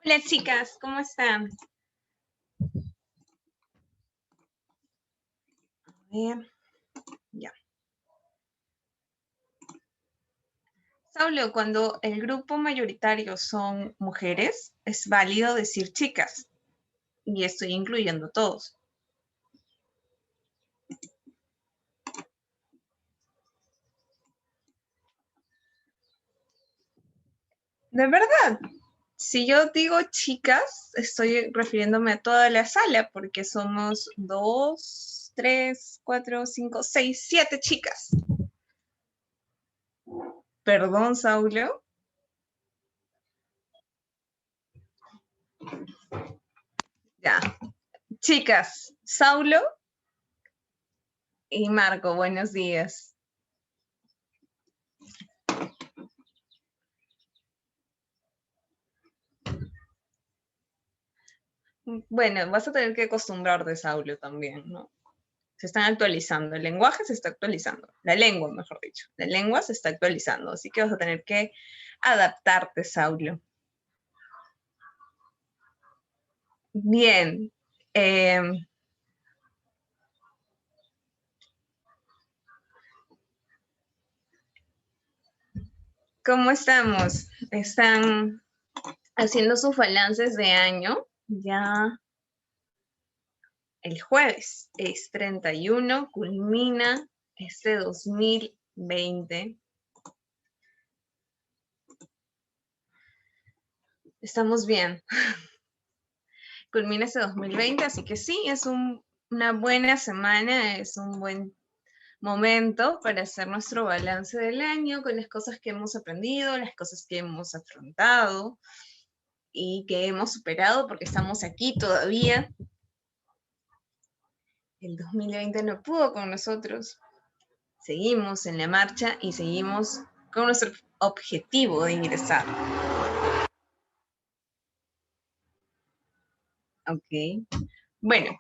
Hola chicas, ¿cómo están? Bien, ya. Saulo, cuando el grupo mayoritario son mujeres, es válido decir chicas, y estoy incluyendo a todos. De verdad, si yo digo chicas, estoy refiriéndome a toda la sala, porque somos 2, 3, 4, 5, 6, 7 chicas. Perdón, Saulo. Ya. Chicas, Saulo y Marco, buenos días. Bueno, vas a tener que acostumbrarte, Saulo, también, ¿no? Se están actualizando, el lenguaje se está actualizando, la lengua, mejor dicho, la lengua se está actualizando, así que vas a tener que adaptarte, Saulo. Bien. ¿Cómo estamos? ¿Están haciendo sus balances de año? Ya el jueves es 31, culmina este 2020. Estamos bien. Culmina este 2020, así que sí, es una buena semana, es un buen momento para hacer nuestro balance del año con las cosas que hemos aprendido, las cosas que hemos afrontado y que hemos superado porque estamos aquí todavía. El 2020 no pudo con nosotros. Seguimos en la marcha y seguimos con nuestro objetivo de ingresar. Ok. Bueno,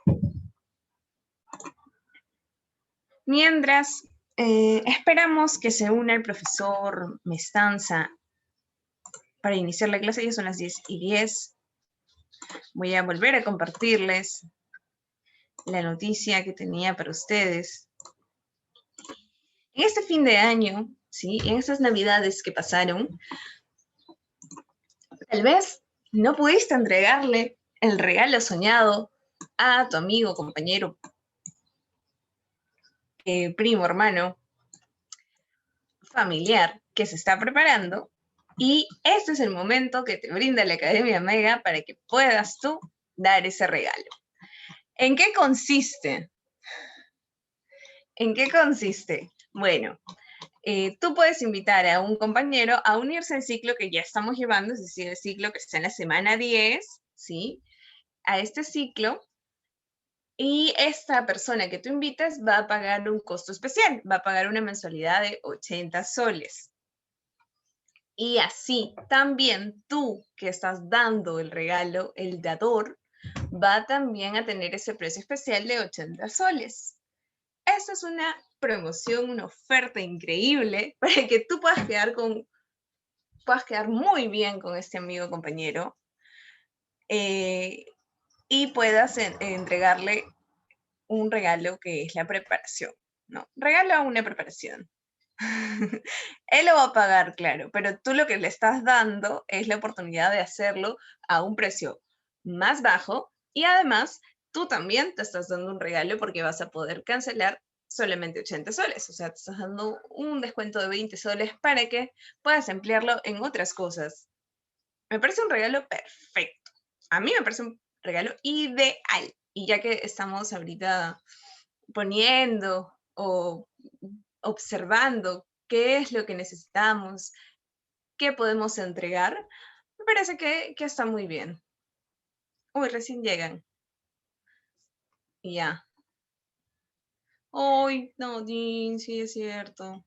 mientras esperamos que se una el profesor Mestanza para iniciar la clase, ya son las 10:10. Voy a volver a compartirles la noticia que tenía para ustedes. En este fin de año, ¿sí? En estas navidades que pasaron, tal vez no pudiste entregarle el regalo soñado a tu amigo, compañero, primo, hermano, familiar que se está preparando. Y este es el momento que te brinda la Academia Mega para que puedas tú dar ese regalo. ¿En qué consiste? ¿En qué consiste? Bueno, tú puedes invitar a un compañero a unirse al ciclo que ya estamos llevando, es decir, el ciclo que está en la semana 10, ¿sí? A este ciclo, y esta persona que tú invitas va a pagar un costo especial, va a pagar una mensualidad de 80 soles. Y así también tú que estás dando el regalo, el dador, va también a tener ese precio especial de 80 soles. Esta es una promoción, una oferta increíble para que tú puedas quedar muy bien con este amigo compañero y puedas entregarle un regalo que es la preparación, ¿no? Regala una preparación. Él lo va a pagar, claro, pero tú lo que le estás dando es la oportunidad de hacerlo a un precio más bajo y además tú también te estás dando un regalo porque vas a poder cancelar solamente 80 soles, o sea, te estás dando un descuento de 20 soles para que puedas emplearlo en otras cosas. Me parece un regalo perfecto. A mí me parece un regalo ideal. Y ya que estamos ahorita poniendo o observando qué es lo que necesitamos, qué podemos entregar, me parece que está muy bien. Uy, recién llegan. Y ya. Uy, no, Jean, sí es cierto.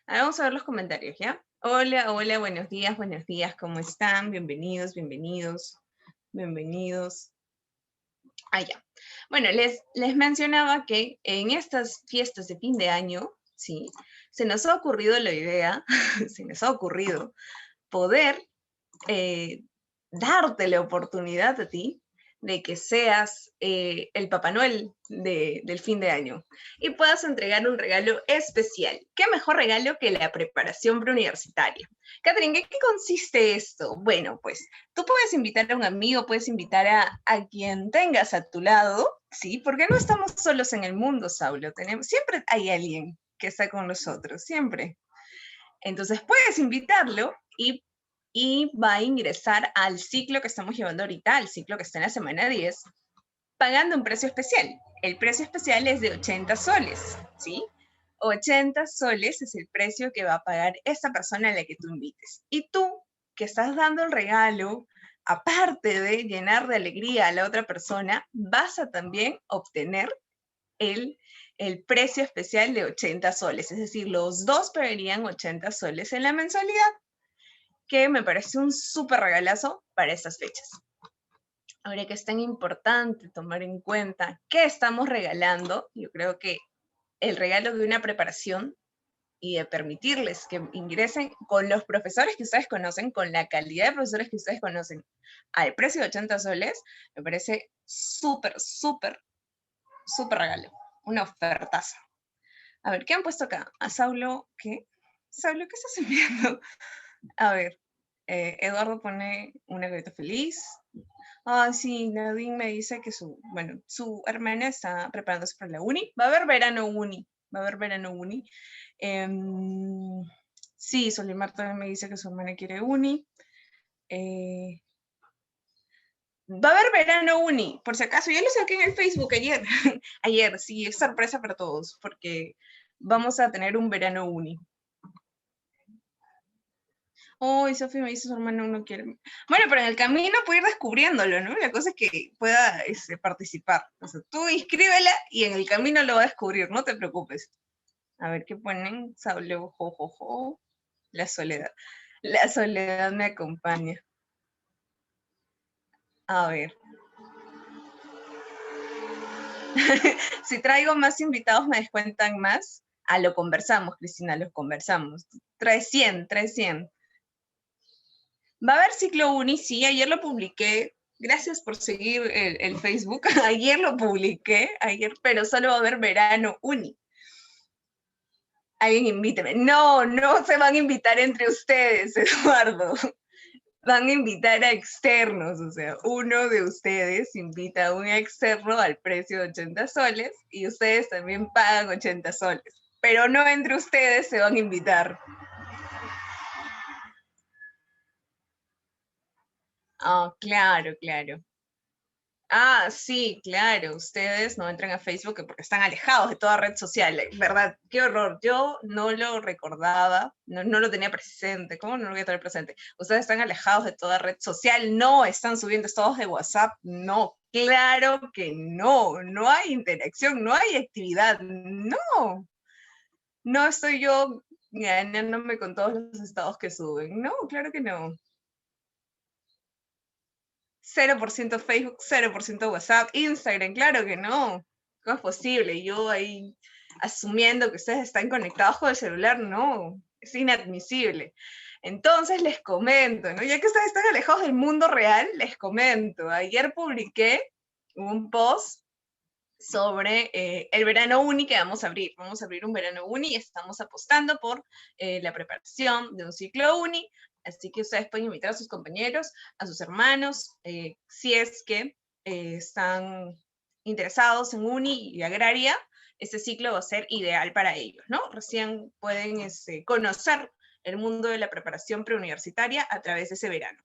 Ahora vamos a ver los comentarios, ¿ya? Hola, hola, buenos días, ¿cómo están? Bienvenidos, bienvenidos, bienvenidos. Ah, ya. Bueno, les mencionaba que en estas fiestas de fin de año, ¿sí? Se nos ha ocurrido la idea, se nos ha ocurrido poder darte la oportunidad a ti de que seas el Papá Noel del fin de año y puedas entregar un regalo especial. ¿Qué mejor regalo que la preparación preuniversitaria? Catherine, ¿qué consiste esto? Bueno, pues tú puedes invitar a un amigo, puedes invitar a quien tengas a tu lado, ¿sí? Porque no estamos solos en el mundo, Saulo. Siempre hay alguien que está con nosotros, siempre. Entonces puedes invitarlo y va a ingresar al ciclo que estamos llevando ahorita, al ciclo que está en la semana 10, pagando un precio especial. El precio especial es de 80 soles, ¿sí? 80 soles es el precio que va a pagar esta persona a la que tú invites. Y tú, que estás dando el regalo, aparte de llenar de alegría a la otra persona, vas a también obtener el precio especial de 80 soles. Es decir, los dos pagarían 80 soles en la mensualidad, que me parece un súper regalazo para estas fechas. Ahora que es tan importante tomar en cuenta qué estamos regalando, yo creo que el regalo de una preparación y de permitirles que ingresen con los profesores que ustedes conocen, con la calidad de profesores que ustedes conocen, al precio de 80 soles, me parece súper, súper, súper regalo. Una ofertaza. A ver, ¿qué han puesto acá? A Saulo, ¿qué? Saulo, ¿qué estás enviando? A ver, Eduardo pone una carita feliz. Ah, sí, Nadine me dice que su hermana está preparándose para la uni. Va a haber verano uni. Sí, Solimar también me dice que su hermana quiere uni. Va a haber verano uni, por si acaso. Ya lo saqué en el Facebook ayer. Ayer, sí, es sorpresa para todos, porque vamos a tener un verano uni. Oh, y Sofía me dice su hermano no quiere. Bueno, pero en el camino puede ir descubriéndolo, ¿no? La cosa es que pueda participar. O sea, tú inscríbela y en el camino lo va a descubrir, no te preocupes. A ver qué ponen. Saulo, jo. La soledad. La soledad me acompaña. A ver. Si traigo más invitados me descuentan más. Ah, lo conversamos, Cristina, lo conversamos. Trae 100. Va a haber ciclo uni, sí, ayer lo publiqué. Gracias por seguir el Facebook. Ayer lo publiqué, pero solo va a haber verano uni. Alguien invíteme. No se van a invitar entre ustedes, Eduardo. Van a invitar a externos, o sea, uno de ustedes invita a un externo al precio de 80 soles y ustedes también pagan 80 soles. Pero no entre ustedes se van a invitar. Ah, claro. Ah, sí, claro, ustedes no entran a Facebook porque están alejados de toda red social, ¿verdad? Qué horror, yo no lo recordaba, no lo tenía presente, ¿cómo no lo voy a tener presente? Ustedes están alejados de toda red social, no están subiendo estados de WhatsApp, no, claro que no hay interacción, no hay actividad, no estoy yo ganándome con todos los estados que suben, no, claro que no. 0% Facebook, 0% WhatsApp, Instagram, claro que no. ¿Cómo es posible? Yo ahí asumiendo que ustedes están conectados con el celular, no, es inadmisible. Entonces les comento, ¿no? Ya que ustedes están alejados del mundo real, les comento. Ayer publiqué un post sobre el verano uni que vamos a abrir. Vamos a abrir un verano uni y estamos apostando por la preparación de un ciclo uni. Así que ustedes pueden invitar a sus compañeros, a sus hermanos, si es que están interesados en uni y agraria, este ciclo va a ser ideal para ellos, ¿no? Recién pueden conocer el mundo de la preparación preuniversitaria a través de ese verano.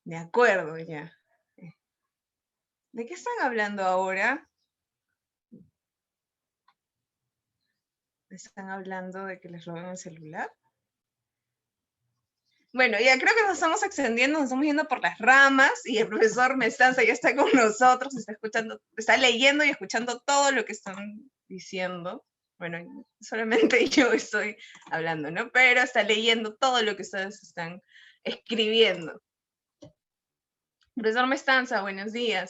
De acuerdo, ya. ¿De qué están hablando ahora? ¿Están hablando de que les roben el celular? Bueno, ya creo que nos estamos extendiendo, nos estamos yendo por las ramas y el profesor Mestanza ya está con nosotros, está escuchando, está leyendo y escuchando todo lo que están diciendo. Bueno, solamente yo estoy hablando, ¿no? Pero está leyendo todo lo que ustedes están escribiendo. Profesor Mestanza, buenos días.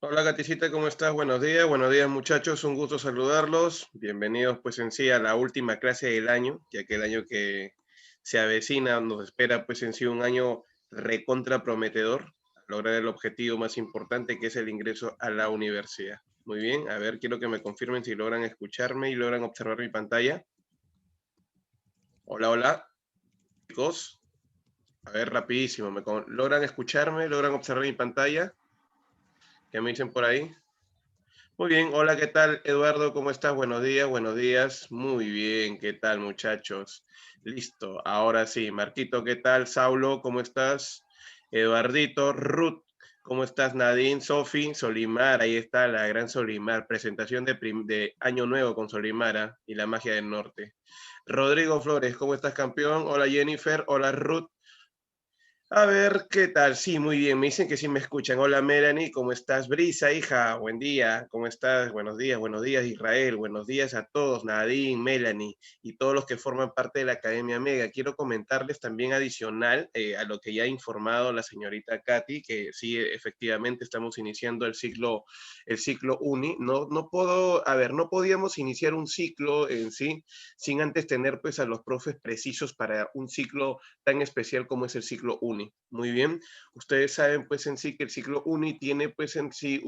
Hola Gaticita, ¿cómo estás? Buenos días muchachos, un gusto saludarlos. Bienvenidos pues en sí a la última clase del año, ya que el año que se avecina, nos espera pues en sí un año recontra prometedor, lograr el objetivo más importante que es el ingreso a la universidad. Muy bien, a ver, quiero que me confirmen si logran escucharme y logran observar mi pantalla. Hola, hola, chicos. A ver, rapidísimo, ¿logran escucharme? ¿Logran observar mi pantalla? ¿Qué me dicen por ahí? Muy bien, hola, ¿qué tal, Eduardo? ¿Cómo estás? Buenos días, buenos días. Muy bien, ¿qué tal, muchachos? Listo, ahora sí. Marquito, ¿qué tal? Saulo, ¿cómo estás? Eduardito, Ruth, ¿cómo estás? Nadine, Sofi, Solimar, ahí está la gran Solimar. Presentación de Año Nuevo con Solimara y la magia del norte. Rodrigo Flores, ¿cómo estás, campeón? Hola, Jennifer. Hola, Ruth. A ver, ¿qué tal? Sí, muy bien. Me dicen que sí me escuchan. Hola, Melanie, ¿cómo estás? Brisa, hija, buen día. ¿Cómo estás? Buenos días, Israel. Buenos días a todos, Nadine, Melanie y todos los que forman parte de la Academia Mega. Quiero comentarles también adicional a lo que ya ha informado la señorita Katy, que sí, efectivamente estamos iniciando el ciclo Uni. No puedo, a ver, no podíamos iniciar un ciclo en sí sin antes tener pues a los profes precisos para un ciclo tan especial como es el ciclo Uni. Muy bien, ustedes saben pues en sí que el ciclo Uni tiene pues en sí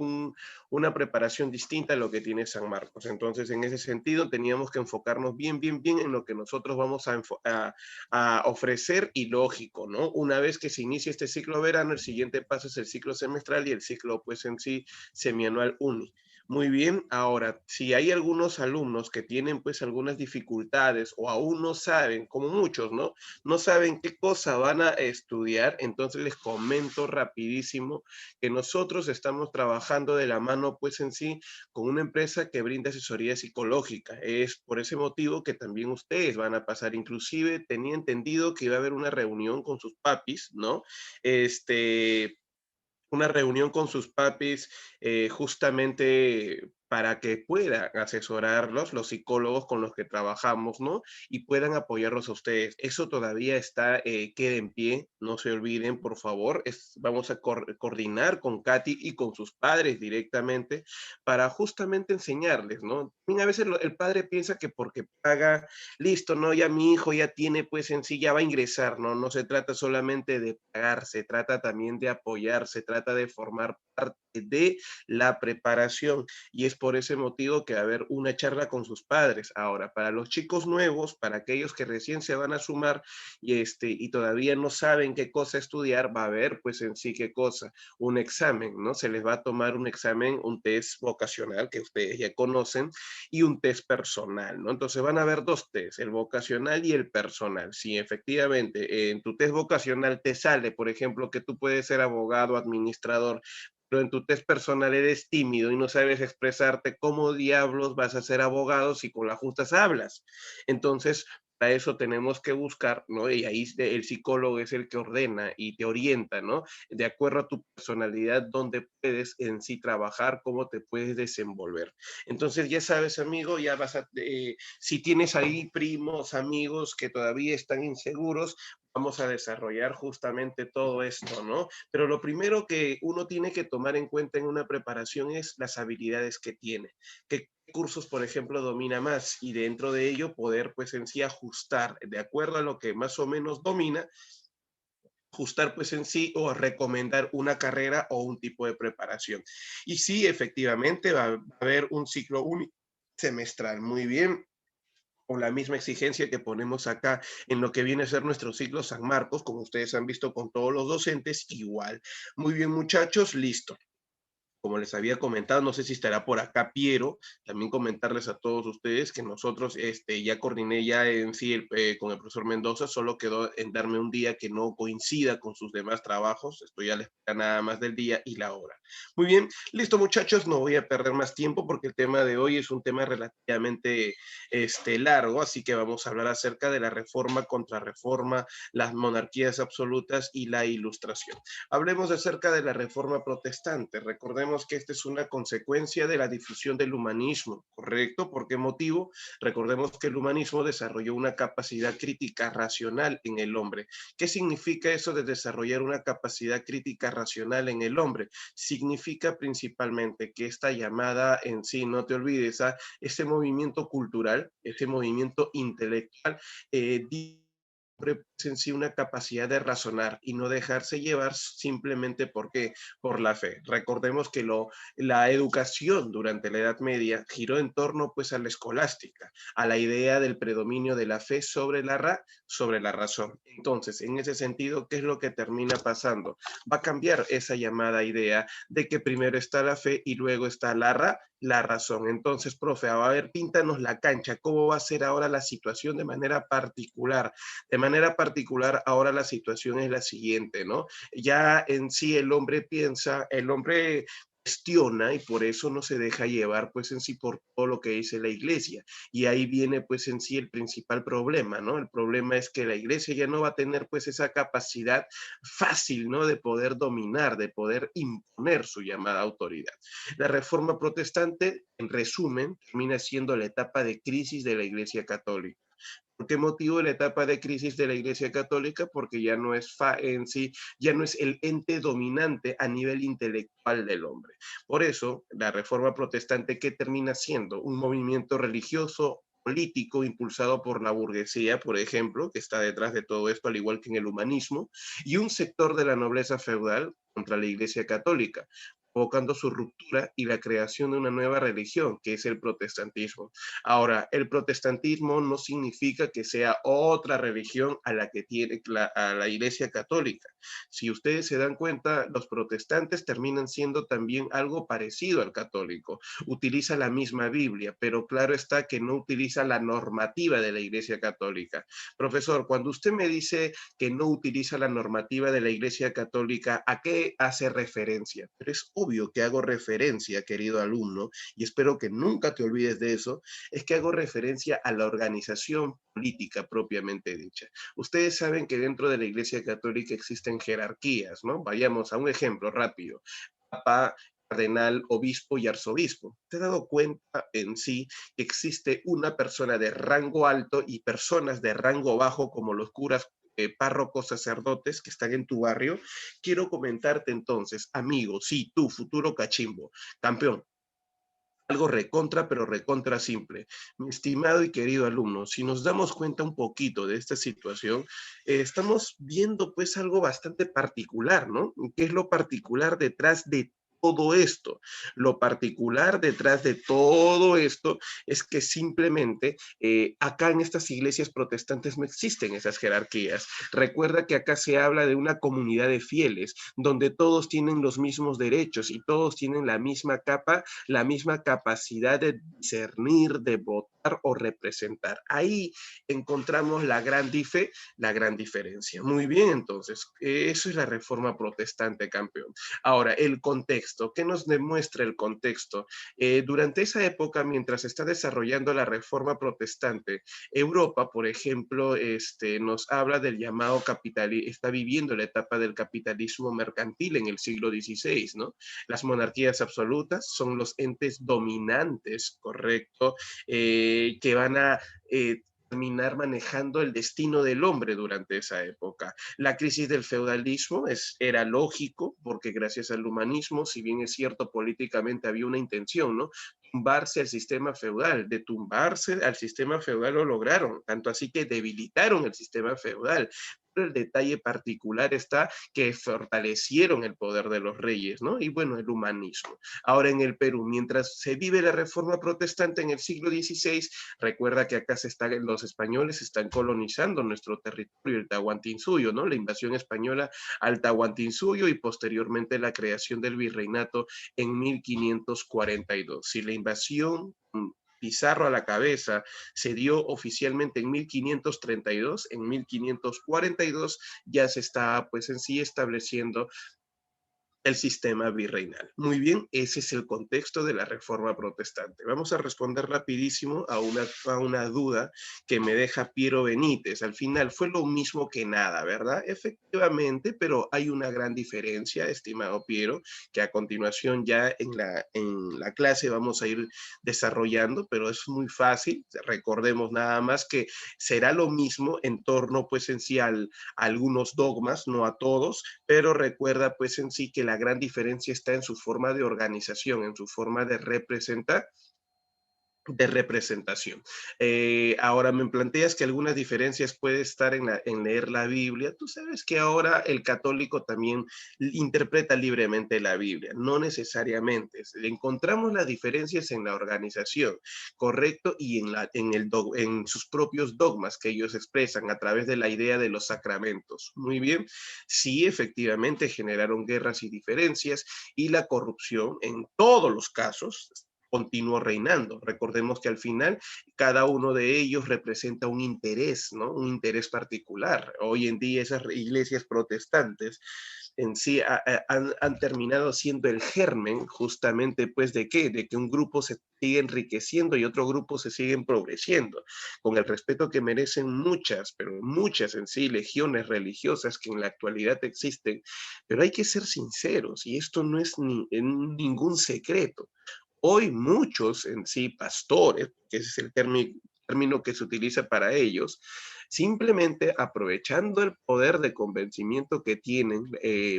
una preparación distinta a lo que tiene San Marcos. Entonces, en ese sentido, teníamos que enfocarnos bien en lo que nosotros vamos a ofrecer y lógico, ¿no? Una vez que se inicie este ciclo de verano, el siguiente paso es el ciclo semestral y el ciclo pues en sí semianual Uni. Muy bien, ahora, si hay algunos alumnos que tienen pues algunas dificultades o aún no saben, como muchos, ¿no? No saben qué cosa van a estudiar, entonces les comento rapidísimo que nosotros estamos trabajando de la mano, pues en sí, con una empresa que brinda asesoría psicológica. Es por ese motivo que también ustedes van a pasar, inclusive tenía entendido que iba a haber una reunión con sus papis, ¿no? Una reunión con sus papis justamente para que puedan asesorarlos, los psicólogos con los que trabajamos, ¿no? Y puedan apoyarlos a ustedes. Eso todavía queda en pie, no se olviden, por favor. Vamos a coordinar con Katy y con sus padres directamente para justamente enseñarles, ¿no? También a veces el padre piensa que porque paga, listo, ¿no? Ya mi hijo ya tiene, pues en sí, ya va a ingresar, ¿no? No se trata solamente de pagar, se trata también de apoyar, se trata de formar parte de la preparación y es por ese motivo que va a haber una charla con sus padres. Ahora, para los chicos nuevos, para aquellos que recién se van a sumar y todavía no saben qué cosa estudiar, va a haber pues en sí qué cosa, un examen, ¿no? Se les va a tomar un examen, un test vocacional que ustedes ya conocen y un test personal, ¿no? Entonces van a haber dos tests, el vocacional y el personal. Si efectivamente en tu test vocacional te sale, por ejemplo, que tú puedes ser abogado, administrador, pero en tu test personal eres tímido y no sabes expresarte, ¿cómo diablos vas a ser abogado si con las justas hablas? Entonces, para eso tenemos que buscar, ¿no? Y ahí el psicólogo es el que ordena y te orienta, ¿no? De acuerdo a tu personalidad, dónde puedes en sí trabajar, cómo te puedes desenvolver. Entonces, ya sabes, amigo, si tienes ahí primos, amigos que todavía están inseguros, vamos a desarrollar justamente todo esto, ¿no? Pero lo primero que uno tiene que tomar en cuenta en una preparación es las habilidades que tiene. ¿Qué cursos, por ejemplo, domina más? Y dentro de ello poder, pues, en sí ajustar de acuerdo a lo que más o menos domina, ajustar pues en sí o recomendar una carrera o un tipo de preparación. Y sí, efectivamente va a haber un ciclo semestral. Muy bien, con la misma exigencia que ponemos acá en lo que viene a ser nuestro ciclo San Marcos, como ustedes han visto con todos los docentes, igual. Muy bien, muchachos, listo. Como les había comentado, no sé si estará por acá Piero, también comentarles a todos ustedes que nosotros ya coordiné ya en sí con el profesor Mendoza, solo quedó en darme un día que no coincida con sus demás trabajos, estoy a la espera nada más del día y la hora. Muy bien, listo muchachos, no voy a perder más tiempo porque el tema de hoy es un tema relativamente largo, así que vamos a hablar acerca de la reforma, contrarreforma, las monarquías absolutas y la ilustración. Hablemos acerca de la reforma protestante. Recordemos que esta es una consecuencia de la difusión del humanismo, ¿correcto? ¿Por qué motivo? Recordemos que el humanismo desarrolló una capacidad crítica racional en el hombre. ¿Qué significa eso de desarrollar una capacidad crítica racional en el hombre? Significa principalmente que esta llamada en sí, no te olvides, ese movimiento cultural, ese movimiento intelectual, pues, en sí una capacidad de razonar y no dejarse llevar simplemente por la fe. Recordemos que la educación durante la Edad Media giró en torno pues a la escolástica, a la idea del predominio de la fe sobre la razón. Entonces, en ese sentido, ¿qué es lo que termina pasando? Va a cambiar esa llamada idea de que primero está la fe y luego está la razón. Entonces, profe, a ver, píntanos la cancha, ¿cómo va a ser ahora la situación de manera particular? De manera particular, ahora la situación es la siguiente, ¿no? Ya en sí el hombre piensa, el hombre cuestiona y por eso no se deja llevar pues en sí por todo lo que dice la iglesia. Y ahí viene pues en sí el principal problema, ¿no? El problema es que la iglesia ya no va a tener pues esa capacidad fácil, ¿no? De poder dominar, de poder imponer su llamada autoridad. La reforma protestante, en resumen, termina siendo la etapa de crisis de la iglesia católica. ¿Por qué motivo la etapa de crisis de la Iglesia Católica? Porque ya no es en sí, ya no es el ente dominante a nivel intelectual del hombre. Por eso, la Reforma Protestante, ¿qué termina siendo? Un movimiento religioso político impulsado por la burguesía, por ejemplo, que está detrás de todo esto, al igual que en el humanismo, y un sector de la nobleza feudal contra la Iglesia Católica, provocando su ruptura y la creación de una nueva religión, que es el protestantismo. Ahora, el protestantismo no significa que sea otra religión a la que tiene a la Iglesia Católica. Si ustedes se dan cuenta, los protestantes terminan siendo también algo parecido al católico. Utiliza la misma Biblia, pero claro está que no utiliza la normativa de la Iglesia Católica. Profesor, cuando usted me dice que no utiliza la normativa de la Iglesia Católica, ¿a qué hace referencia? Pero es obvio que hago referencia, querido alumno, y espero que nunca te olvides de eso, es que hago referencia a la organización política propiamente dicha. Ustedes saben que dentro de la Iglesia Católica existen jerarquías, ¿no? Vayamos a un ejemplo rápido. Papa, cardenal, obispo y arzobispo. ¿Te has dado cuenta en sí que existe una persona de rango alto y personas de rango bajo como los curas, párrocos, sacerdotes que están en tu barrio? Quiero comentarte entonces, amigo, sí, tú, futuro cachimbo, campeón, algo recontra, pero recontra simple. Mi estimado y querido alumno, si nos damos cuenta un poquito de esta situación, estamos viendo pues algo bastante particular, ¿no? ¿Qué es lo particular detrás de todo esto? Lo particular detrás de todo esto es que simplemente acá en estas iglesias protestantes no existen esas jerarquías. Recuerda que acá se habla de una comunidad de fieles, donde todos tienen los mismos derechos y todos tienen la misma capacidad de discernir, de votar o representar. Ahí encontramos la gran diferencia. Muy bien, entonces, eso es la reforma protestante, campeón. Ahora, el contexto. ¿Qué nos demuestra el contexto? Durante esa época, mientras se está desarrollando la reforma protestante, Europa, por ejemplo, nos habla del llamado capitalismo, está viviendo la etapa del capitalismo mercantil en el siglo XVI, ¿no? Las monarquías absolutas son los entes dominantes, ¿correcto? Que van a terminar manejando el destino del hombre durante esa época. La crisis del feudalismo era lógico, porque gracias al humanismo, si bien es cierto, políticamente había una intención, ¿no? Tumbarse al sistema feudal, de tumbarse al sistema feudal lo lograron, tanto así que debilitaron el sistema feudal. Pero el detalle particular está que fortalecieron el poder de los reyes, ¿no? Y bueno, el humanismo. Ahora en el Perú, mientras se vive la reforma protestante en el siglo XVI, recuerda que acá los españoles están colonizando nuestro territorio, el Tahuantinsuyo, ¿no? La invasión española al Tahuantinsuyo y posteriormente la creación del virreinato en 1542. Si la invasión Pizarro a la cabeza se dio oficialmente en 1532, en 1542 ya se está pues en sí estableciendo el sistema virreinal. Muy bien, ese es el contexto de la reforma protestante. Vamos a responder rapidísimo a una duda que me deja Piero Benítez. Al final fue lo mismo que nada, ¿verdad? Efectivamente, pero hay una gran diferencia, estimado Piero, que a continuación ya en la clase vamos a ir desarrollando, pero es muy fácil. Recordemos nada más que será lo mismo en torno pues en sí a algunos dogmas, no a todos, pero recuerda pues en sí que la gran diferencia está en su forma de organización, en su forma de representar de representación. Ahora me planteas que algunas diferencias puede estar en leer la Biblia. Tú sabes que ahora el católico también interpreta libremente la Biblia, no necesariamente. Encontramos las diferencias en la organización, correcto, y en sus propios dogmas que ellos expresan a través de la idea de los sacramentos. Muy bien, sí, efectivamente generaron guerras y diferencias y la corrupción en todos los casos continuó reinando. Recordemos que al final cada uno de ellos representa un interés, ¿no? Un interés particular. Hoy en día esas iglesias protestantes en sí han terminado siendo el germen justamente pues de qué, de que un grupo se sigue enriqueciendo y otro grupo se sigue empobreciendo, con el respeto que merecen muchas, pero muchas en sí legiones religiosas que en la actualidad existen, pero hay que ser sinceros y esto no es ningún secreto. Hoy muchos en sí pastores, que ese es el término que se utiliza para ellos, simplemente aprovechando el poder de convencimiento que tienen,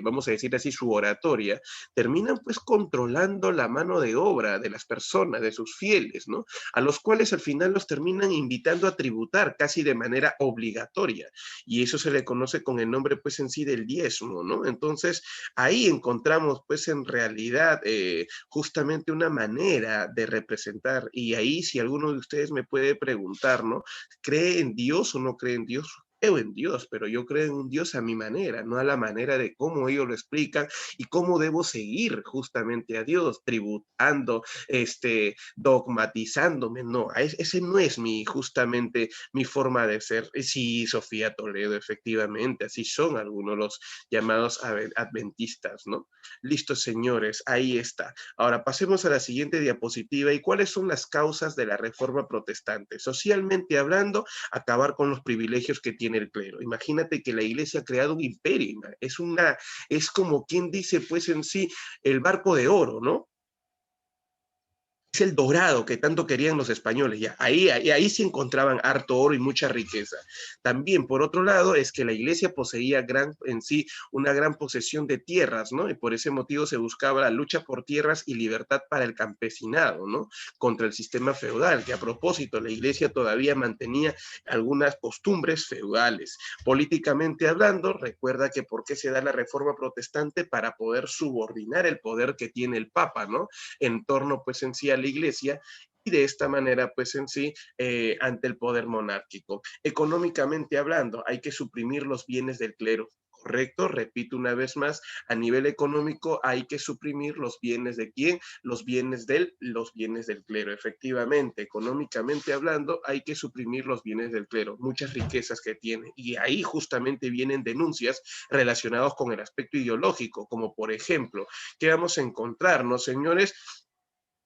vamos a decir así, su oratoria, terminan pues controlando la mano de obra de las personas, de sus fieles, ¿no? A los cuales al final los terminan invitando a tributar casi de manera obligatoria. Y eso se le conoce con el nombre pues en sí del diezmo, ¿no? Entonces ahí encontramos pues en realidad justamente una manera de representar. Y ahí si alguno de ustedes me puede preguntar, ¿no? ¿Cree en Dios o no cree en Dios? Creo en Dios, pero yo creo en un Dios a mi manera, no a la manera de cómo ellos lo explican y cómo debo seguir justamente a Dios, tributando, dogmatizándome. No, ese no es justamente mi forma de ser. Sí, Sofía Toledo, efectivamente, así son algunos los llamados adventistas, ¿no? Listo, señores, ahí está. Ahora pasemos a la siguiente diapositiva. ¿Y cuáles son las causas de la reforma protestante? Socialmente hablando, acabar con los privilegios que tiene el clero. Imagínate que la iglesia ha creado un imperio. Es como quien dice, pues en sí, el barco de oro, ¿no? Es el dorado que tanto querían los españoles. Ya, ahí se encontraban harto oro y mucha riqueza. También, por otro lado, es que la iglesia poseía en sí una gran posesión de tierras, ¿no? Y por ese motivo se buscaba la lucha por tierras y libertad para el campesinado, ¿no? Contra el sistema feudal, que a propósito, la iglesia todavía mantenía algunas costumbres feudales. Políticamente hablando, recuerda que por qué se da la reforma protestante para poder subordinar el poder que tiene el Papa, ¿no? En torno, pues, en sí a la iglesia y de esta manera, pues en sí, ante el poder monárquico. Económicamente hablando, hay que suprimir los bienes del clero. Correcto, repito una vez más, a nivel económico hay que suprimir los bienes de quién, los bienes del clero. Efectivamente, económicamente hablando, hay que suprimir los bienes del clero, muchas riquezas que tiene. Y ahí justamente vienen denuncias relacionadas con el aspecto ideológico, como por ejemplo, ¿qué vamos a encontrarnos, señores?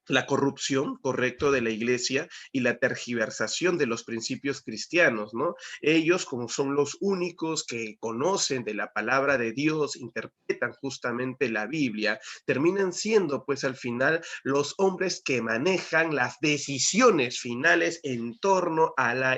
La corrupción, correcto, de la iglesia y la tergiversación de los principios cristianos, ¿no? Ellos, como son los únicos que conocen de la palabra de Dios, interpretan justamente la Biblia, terminan siendo, pues al final, los hombres que manejan las decisiones finales en torno a la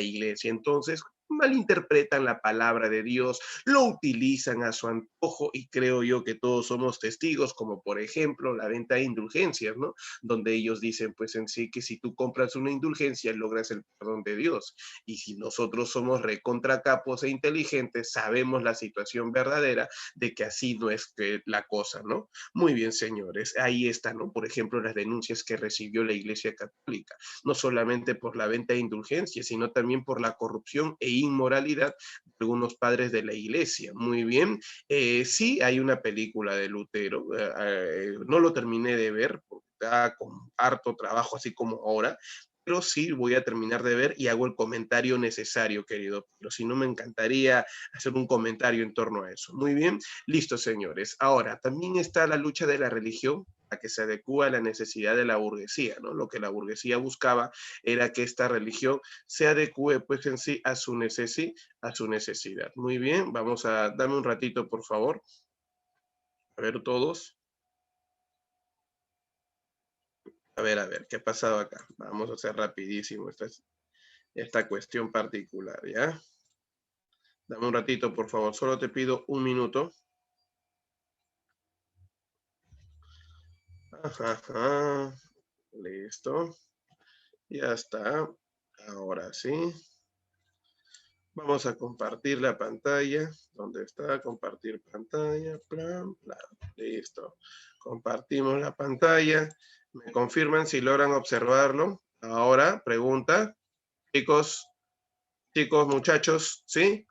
iglesia. Entonces, malinterpretan la palabra de Dios, lo utilizan a su antojo y creo yo que todos somos testigos, como por ejemplo la venta de indulgencias, ¿no? Donde ellos dicen pues en sí que si tú compras una indulgencia logras el perdón de Dios y si nosotros somos recontra capos e inteligentes sabemos la situación verdadera de que así no es que la cosa, ¿no? Muy bien, señores, ahí está, ¿no? Por ejemplo, las denuncias que recibió la Iglesia Católica, no solamente por la venta de indulgencias, sino también por la corrupción e inmoralidad de algunos padres de la iglesia. Muy bien. Sí, hay una película de Lutero. No lo terminé de ver porque está con harto trabajo, así como ahora. Pero sí voy a terminar de ver y hago el comentario necesario, querido. Pero si no, me encantaría hacer un comentario en torno a eso. Muy bien, listo, señores. Ahora, también está la lucha de la religión a que se adecua a la necesidad de la burguesía, ¿no? Lo que la burguesía buscaba era que esta religión se adecue pues en sí a su necesidad. Muy bien, vamos a darme un ratito, por favor. A ver todos. A ver, ¿qué ha pasado acá? Vamos a hacer rapidísimo esta cuestión particular, ¿ya? Dame un ratito, por favor. Solo te pido un minuto. Ajá, ajá. Listo. Ya está. Ahora sí. Vamos a compartir la pantalla. ¿Dónde está? Compartir pantalla. Plan, plan. Listo. Compartimos la pantalla. Me confirman si logran observarlo. Ahora, pregunta. Chicos, chicos, muchachos, ¿sí?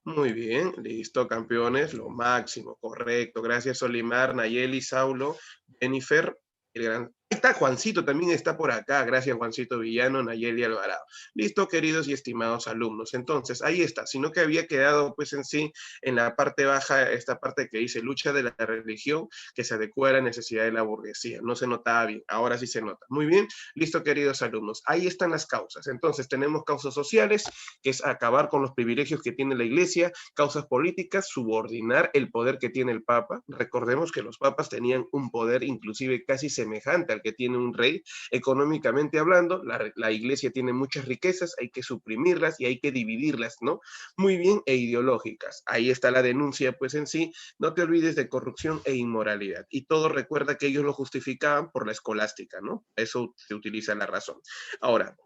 Muy bien, listo, campeones, lo máximo, correcto. Gracias, Olimar, Nayeli, Saulo, Jennifer, el gran... Está Juancito, también está por acá. Gracias, Juancito Villano, Nayeli Alvarado. Listo, queridos y estimados alumnos. Entonces, ahí está. Sino que había quedado, pues, en sí, en la parte baja, esta parte que dice lucha de la religión que se adecua a la necesidad de la burguesía. No se notaba bien, ahora sí se nota. Muy bien, listo, queridos alumnos. Ahí están las causas. Entonces, tenemos causas sociales, que es acabar con los privilegios que tiene la iglesia, causas políticas, subordinar el poder que tiene el papa. Recordemos que los papas tenían un poder inclusive casi semejante al que tiene un rey, económicamente hablando. La iglesia tiene muchas riquezas, hay que suprimirlas y hay que dividirlas, ¿no? Muy bien, e ideológicas. Ahí está la denuncia, pues en sí, no te olvides de corrupción e inmoralidad. Y todo recuerda que ellos lo justificaban por la escolástica, ¿no? Eso se utiliza la razón. Ahora,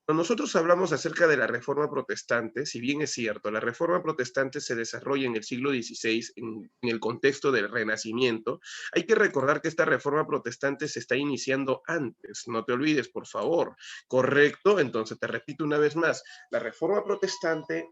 cuando nosotros hablamos acerca de la Reforma Protestante, si bien es cierto, la Reforma Protestante se desarrolla en el siglo XVI en el contexto del Renacimiento, hay que recordar que esta Reforma Protestante se está iniciando antes, no te olvides, por favor, ¿correcto? Entonces, te repito una vez más, la Reforma Protestante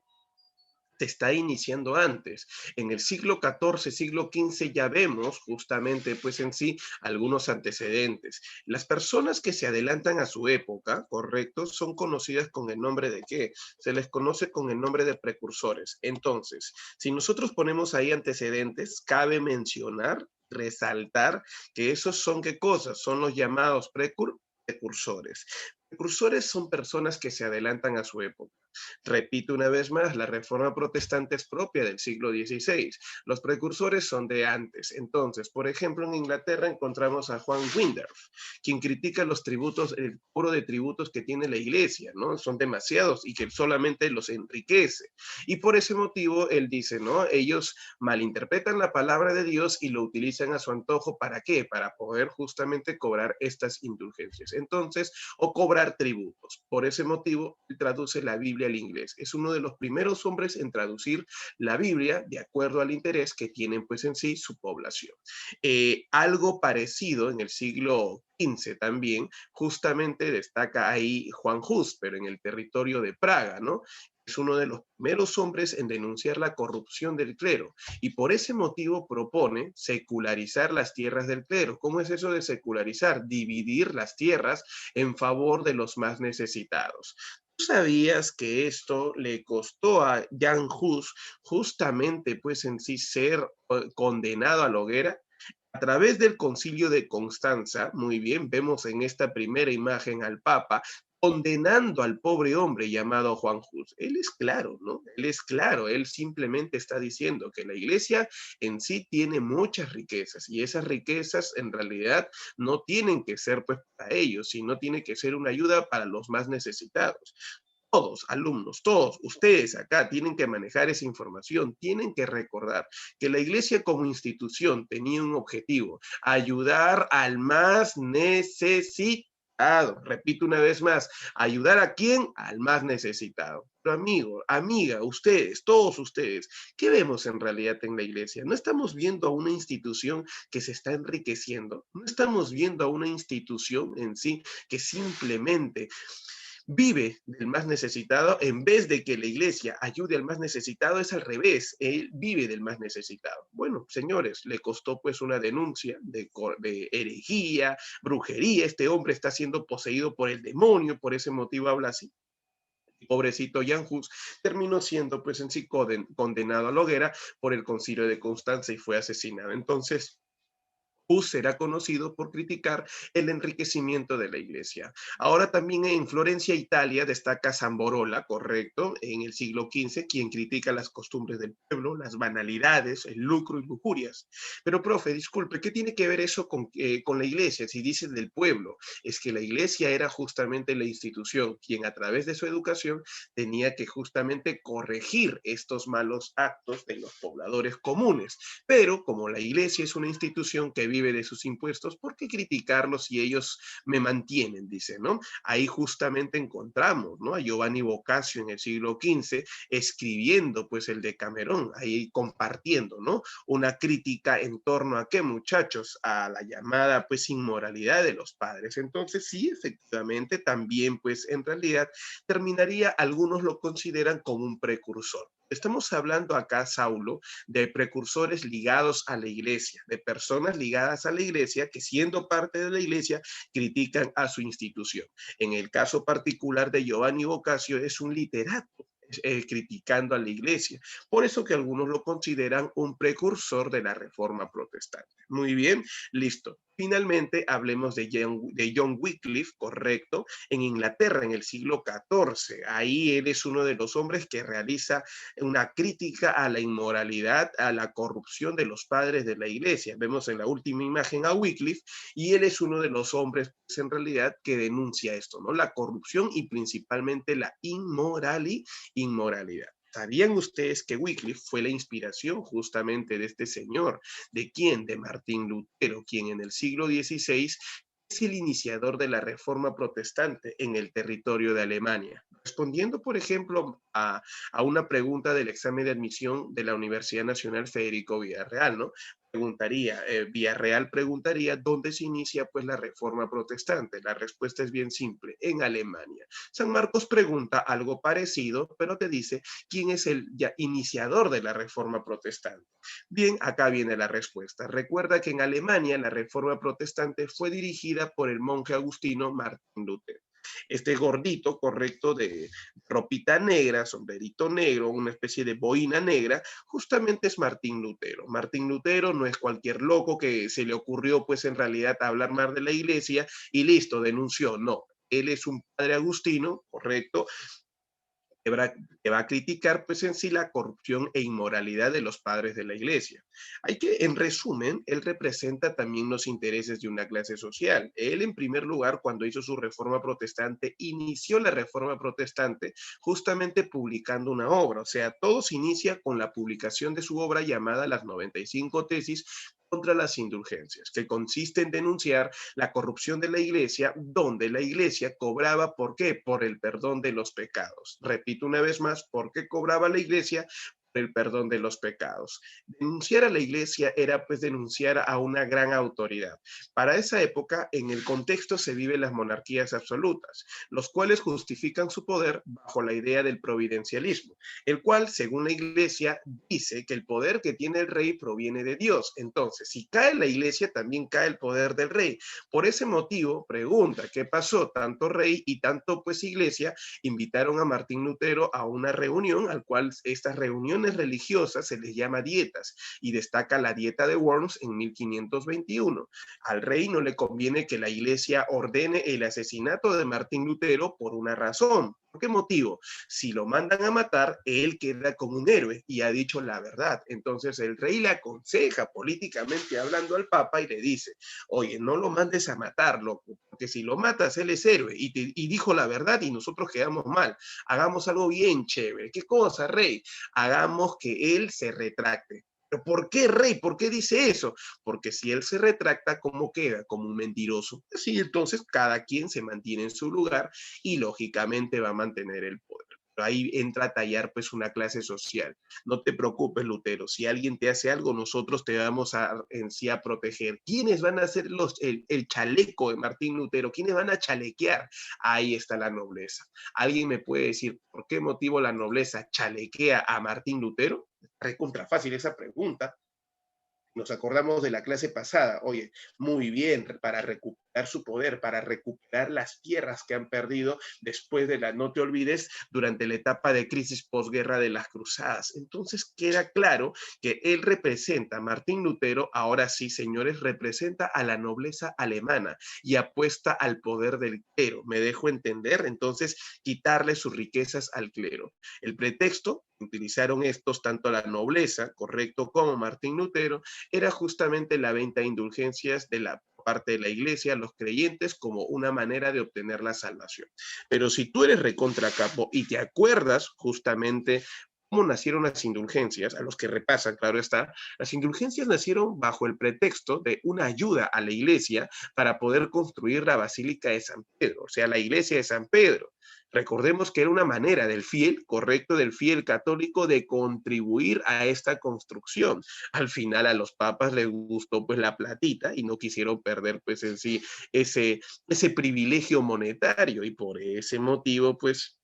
se está iniciando antes. En el siglo XIV, siglo XV ya vemos justamente pues en sí algunos antecedentes. Las personas que se adelantan a su época, correcto, son conocidas con el nombre de ¿qué? Se les conoce con el nombre de precursores. Entonces, si nosotros ponemos ahí antecedentes, cabe mencionar, resaltar que esos son ¿qué cosas? Son los llamados precursores. Precursores son personas que se adelantan a su época. Repito una vez más, la reforma protestante es propia del siglo XVI. Los precursores son de antes. Entonces, por ejemplo, en Inglaterra encontramos a Juan Wyndorf, quien critica los tributos, el cobro de tributos que tiene la iglesia, ¿no? Son demasiados y que solamente los enriquece. Y por ese motivo, él dice, ¿no? Ellos malinterpretan la palabra de Dios y lo utilizan a su antojo. ¿Para qué? Para poder justamente cobrar estas indulgencias. Entonces, o cobrar tributos. Por ese motivo, él traduce la Biblia al inglés. Es uno de los primeros hombres en traducir la Biblia de acuerdo al interés que tienen pues en sí su población. Algo parecido en el siglo XV también, justamente destaca ahí Juan Hus, pero en el territorio de Praga, ¿no? Es uno de los primeros hombres en denunciar la corrupción del clero y por ese motivo propone secularizar las tierras del clero. ¿Cómo es eso de secularizar? Dividir las tierras en favor de los más necesitados. ¿Tú sabías que esto le costó a Jan Hus justamente pues en sí ser condenado a la hoguera? A través del concilio de Constanza, muy bien, vemos en esta primera imagen al Papa condenando al pobre hombre llamado Juan Hus. Él es claro, ¿no? Él es claro, él simplemente está diciendo que la iglesia en sí tiene muchas riquezas y esas riquezas en realidad no tienen que ser pues para ellos, sino tiene que ser una ayuda para los más necesitados. Todos, alumnos, todos ustedes acá tienen que manejar esa información, tienen que recordar que la iglesia como institución tenía un objetivo, ayudar al más necesitado. Repito una vez más, ¿ayudar a quién? Al más necesitado. Pero amigo, amiga, ustedes, todos ustedes, ¿qué vemos en realidad en la iglesia? No estamos viendo a una institución que se está enriqueciendo, no estamos viendo a una institución en sí que simplemente vive del más necesitado, en vez de que la iglesia ayude al más necesitado, es al revés, él vive del más necesitado. Bueno, señores, le costó pues una denuncia de herejía, brujería, este hombre está siendo poseído por el demonio, por ese motivo habla así. Pobrecito Jan Hus terminó siendo pues en sí condenado a la hoguera por el concilio de Constanza y fue asesinado. Entonces, Hus será conocido por criticar el enriquecimiento de la iglesia. Ahora también en Florencia, Italia, destaca Samborola, correcto, en el siglo XV, quien critica las costumbres del pueblo, las banalidades, el lucro y lujurias. Pero, profe, disculpe, ¿qué tiene que ver eso con la iglesia? Si dices del pueblo, es que la iglesia era justamente la institución, quien a través de su educación tenía que justamente corregir estos malos actos de los pobladores comunes. Pero como la iglesia es una institución que vive de sus impuestos, ¿por qué criticarlos si ellos me mantienen? Dice, ¿no? Ahí justamente encontramos, ¿no? A Giovanni Boccaccio en el siglo XV escribiendo, pues, el Decamerón, ahí compartiendo, ¿no? Una crítica en torno a qué, muchachos, a la llamada, pues, inmoralidad de los padres. Entonces, sí, efectivamente, también, pues, en realidad, terminaría, algunos lo consideran como un precursor. Estamos hablando acá, Saulo, de precursores ligados a la iglesia, de personas ligadas a la iglesia que siendo parte de la iglesia critican a su institución. En el caso particular de Giovanni Boccaccio es un literato criticando a la iglesia. Por eso que algunos lo consideran un precursor de la Reforma Protestante. Muy bien, listo. Finalmente, hablemos de John Wycliffe, correcto, en Inglaterra en el siglo XIV. Ahí él es uno de los hombres que realiza una crítica a la inmoralidad, a la corrupción de los padres de la iglesia. Vemos en la última imagen a Wycliffe y él es uno de los hombres, pues, en realidad, que denuncia esto, ¿no? La corrupción y principalmente la inmoralidad. ¿Sabían ustedes que Wycliffe fue la inspiración justamente de este señor? ¿De quién? De Martín Lutero, quien en el siglo XVI es el iniciador de la Reforma Protestante en el territorio de Alemania. Respondiendo, por ejemplo, a una pregunta del examen de admisión de la Universidad Nacional Federico Villarreal, ¿no? Villarreal preguntaría dónde se inicia, pues, la Reforma Protestante. La respuesta es bien simple, en Alemania. San Marcos pregunta algo parecido, pero te dice quién es el ya iniciador de la Reforma Protestante. Bien, acá viene la respuesta. Recuerda que en Alemania la Reforma Protestante fue dirigida por el monje agustino Martín Lutero. Este gordito, correcto, de ropita negra, sombrerito negro, una especie de boina negra, justamente es Martín Lutero. Martín Lutero no es cualquier loco que se le ocurrió, pues, en realidad hablar mal de la iglesia y listo, denunció. No, él es un padre agustino, correcto, que va a criticar, pues, en sí la corrupción e inmoralidad de los padres de la iglesia. Hay que, en resumen, él representa también los intereses de una clase social. Él, en primer lugar, cuando hizo su reforma protestante, inició la reforma protestante justamente publicando una obra. O sea, todo se inicia con la publicación de su obra llamada Las 95 Tesis contra las indulgencias, que consiste en denunciar la corrupción de la iglesia, donde la iglesia cobraba, ¿por qué? Por el perdón de los pecados. Repito una vez más, ¿por qué cobraba la iglesia? El perdón de los pecados. Denunciar a la iglesia era, pues, denunciar a una gran autoridad. Para esa época, en el contexto se viven las monarquías absolutas, los cuales justifican su poder bajo la idea del providencialismo, el cual, según la iglesia, dice que el poder que tiene el rey proviene de Dios. Entonces, si cae la iglesia, también cae el poder del rey. Por ese motivo, pregunta, ¿qué pasó? Tanto rey y tanto, pues, iglesia invitaron a Martín Lutero a una reunión, al cual estas reuniones religiosas se les llama dietas, y destaca la dieta de Worms en 1521. Al rey no le conviene que la iglesia ordene el asesinato de Martín Lutero por una razón. ¿Por qué motivo? Si lo mandan a matar, él queda como un héroe y ha dicho la verdad. Entonces el rey le aconseja políticamente hablando al papa y le dice, oye, no lo mandes a matar, loco, porque si lo matas, él es héroe y dijo la verdad y nosotros quedamos mal. Hagamos algo bien chévere. ¿Qué cosa, rey? Hagamos que él se retracte. ¿Pero por qué, rey? ¿Por qué dice eso? Porque si él se retracta, ¿cómo queda? Como un mentiroso. Sí, entonces cada quien se mantiene en su lugar y lógicamente va a mantener el poder. Pero ahí entra a tallar, pues, una clase social. No te preocupes, Lutero. Si alguien te hace algo, nosotros te vamos en sí a proteger. ¿Quiénes van a hacer el chaleco de Martín Lutero? ¿Quiénes van a chalequear? Ahí está la nobleza. ¿Alguien me puede decir por qué motivo la nobleza chalequea a Martín Lutero? Recontra fácil esa pregunta. Nos acordamos de la clase pasada, oye, muy bien, para recuperar su poder, para recuperar las tierras que han perdido después de la, no te olvides, durante la etapa de crisis posguerra de las cruzadas. Entonces queda claro que él representa, Martín Lutero, ahora sí, señores, representa a la nobleza alemana y apuesta al poder del clero. ¿Me dejo entender? Entonces, quitarle sus riquezas al clero. El pretexto utilizaron estos, tanto la nobleza, correcto, como Martín Lutero, era justamente la venta de indulgencias de la parte de la iglesia a los creyentes como una manera de obtener la salvación. Pero si tú eres recontra capo y te acuerdas justamente ¿Cómo nacieron las indulgencias? A los que repasan, claro está, las indulgencias nacieron bajo el pretexto de una ayuda a la iglesia para poder construir la Basílica de San Pedro, o sea, la iglesia de San Pedro. Recordemos que era una manera del fiel, correcto, del fiel católico de contribuir a esta construcción. Al final a los papas les gustó pues la platita y no quisieron perder pues en sí ese privilegio monetario y por ese motivo pues